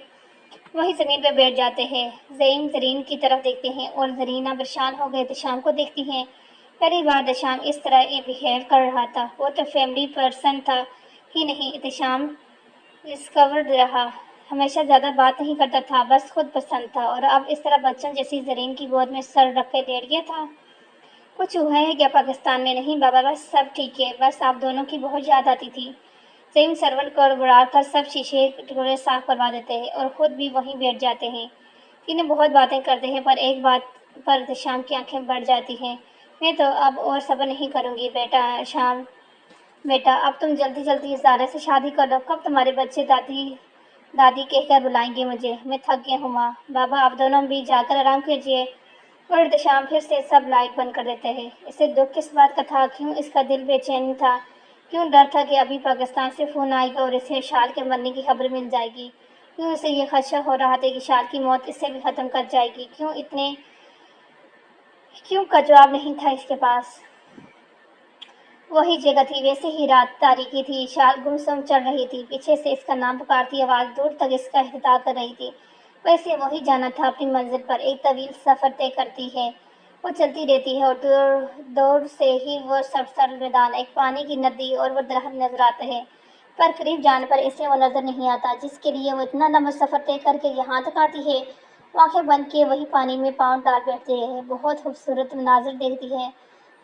وہی زمین پر بیٹھ جاتے ہیں۔ زعیم زرین کی طرف دیکھتے ہیں اور زرینہ پریشان ہو گئے احتشام کو دیکھتی ہیں۔ پہلی بار احتشام اس طرح بہیو کر رہا تھا، وہ تو فیملی پرسن تھا ہی نہیں۔ احتشام ڈسکورڈ رہا، ہمیشہ زیادہ بات نہیں کرتا تھا، بس خود پسند تھا، اور اب اس طرح بچوں جیسی زرین کی گود میں سر رکھ کے لیٹ گیا تھا۔ کچھ ہوا ہے کیا پاکستان میں؟ نہیں بابا، بس سب ٹھیک ہے، بس آپ دونوں کی بہت یاد آتی تھی۔ زعیم سرورنٹ کو بڑھا کر سب شیشے ٹکڑے صاف کروا دیتے ہیں اور خود بھی وہیں بیٹھ جاتے ہیں۔ تینوں بہت باتیں کرتے ہیں پر ایک بات پر احتشام کی آنکھیں بڑھ جاتی ہیں۔ میں تو اب اور صبر نہیں کروں گی بیٹا شام، بیٹا اب تم جلدی جلدی ادارے سے شادی کر لو، کب تمہارے بچے دادی کہہ کر بلائیں گے مجھے، میں تھک گیا ہوں ماں۔ بابا آپ دونوں بھی جا کر آرام کیجیے۔ اور احتشام پھر سے سب لائٹ بند کر دیتے ہیں۔ اسے دکھ کس بات کا تھا؟ کیوں اس کا دل بے چین تھا؟ کیوں ڈر تھا کہ ابھی پاکستان سے فون آئے گا اور اسے اشال کے مرنے کی خبر مل جائے گی؟ کیوں اسے یہ خدشہ ہو رہا تھا کہ اشال کی موت اس سے بھی ختم کر جائے گی؟ کیوں کا جواب نہیں تھا اس کے پاس۔ وہی جگہ تھی، ویسے ہی رات تاریکی تھی، اشال گمسم چل رہی تھی، پیچھے سے اس کا نام پکارتی آواز دور تک اس کا احتجاج کر رہی تھی۔ ویسے وہی جانا تھا اپنی منزل پر، ایک طویل سفر طے کرتی ہے، وہ چلتی رہتی ہے اور دور سے ہی وہ سرسبز میدان، ایک پانی کی ندی اور وہ درخت نظر آتے ہیں، پر قریب جانے پر اسے وہ نظر نہیں آتا جس کے لیے وہ اتنا لمبا سفر طے کر کے یہاں تک آتی ہے۔ وہ آنکھیں بند کیے وہی پانی میں پاؤں ڈال بیٹھتی ہے، بہت خوبصورت مناظر دیکھتی ہے،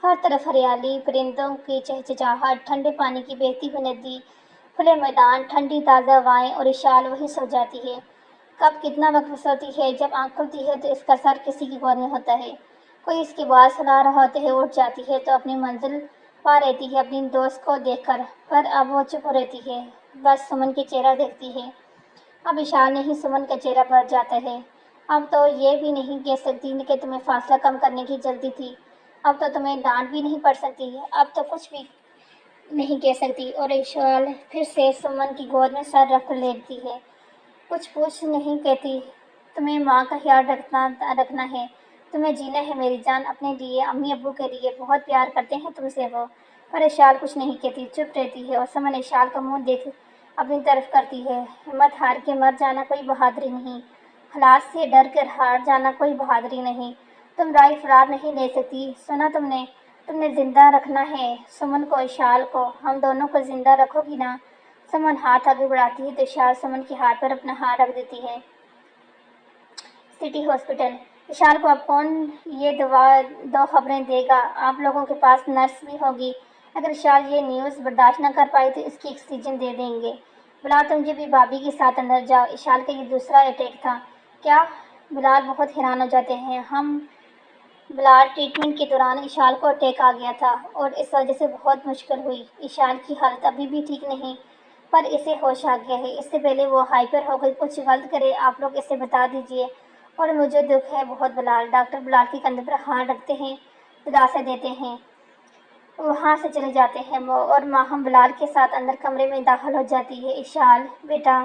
ہر طرف ہریالی، پرندوں کی چہچہاہٹ، ٹھنڈے پانی کی بہتی ہوئی ندی، کھلے میدان، ٹھنڈی تازہ ہوائیں، اور اشال وہیں سو جاتی ہے۔ کب کتنا وقت سوتی ہے؟ جب آنکھ کھلتی ہے تو اس کا سر کسی کی گود میں ہوتا ہے، کوئی اس کے بال سلا رہا ہوتا ہے، اٹھ جاتی ہے تو اپنی منزل پا لیتی ہے اپنی دوست کو دیکھ کر، پر اب وہ چپ رہتی ہے، بس سمن کے چہرہ دیکھتی ہے۔ اب اشال نہیں، سمن کا چہرہ بڑھ جاتا ہے۔ اب تو یہ بھی نہیں کہہ سکتی کہ تمہیں فاصلہ کم کرنے کی جلدی تھی، اب تو تمہیں ڈانٹ بھی نہیں پڑ سکتی، اب تو کچھ بھی نہیں کہہ سکتی، اور اشال پھر سے سمن کی گود میں سر رکھ لیتی ہے، کچھ پوچھ نہیں کہتی۔ تمہیں ماں کا خیال رکھنا ہے، تمہیں جینا ہے میری جان، اپنے لیے، امی ابو کے لیے، بہت پیار کرتے ہیں تم سے وہ۔ پر اشال کچھ نہیں کہتی، چپ رہتی ہے، اور سمن اشال کا منہ دیکھ اپنی طرف کرتی ہے۔ ہمت ہار کے مر جانا کوئی بہادری نہیں، حالات سے ڈر کر ہار جانا کوئی بہادری نہیں، تم رائے فرار نہیں لے سکتی، سنا تم نے زندہ رکھنا ہے سمن کو، اشال کو، ہم دونوں کو زندہ رکھو گی نا؟ سمن ہاتھ آگے بڑھاتی ہے تو اشال سمن کے ہاتھ پر اپنا ہاتھ رکھ دیتی ہے۔ City hospital. اشال کو اب کون یہ دو خبریں دے گا؟ آپ لوگوں کے پاس نرس بھی ہوگی، اگر اشال یہ نیوز برداشت نہ کر پائی تو اس کی آکسیجن دے دیں گے۔ بلال تم بھی بھابھی کے ساتھ اندر جاؤ، اشال کا یہ دوسرا اٹیک تھا کیا؟ بلال بہت حیران ہو جاتے ہیں۔ بلال ٹریٹمنٹ کے دوران اشال کو اٹیک آ گیا تھا اور اس وجہ سے بہت مشکل ہوئی، اشال کی حالت ابھی بھی ٹھیک نہیں، پر اسے ہوش آ گیا ہے، اس سے پہلے وہ ہائپر ہو گئی، کچھ غلط کرے آپ لوگ اسے بتا دیجیے، اور مجھے دکھ ہے بہت بلال۔ ڈاکٹر بلال کے کندھے پر ہاتھ رکھتے ہیں، دلاسا دیتے ہیں، وہاں سے چلے جاتے ہیں وہ، اور ماہم بلال کے ساتھ اندر کمرے میں داخل ہو جاتی ہے۔ اشال بیٹا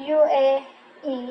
UAE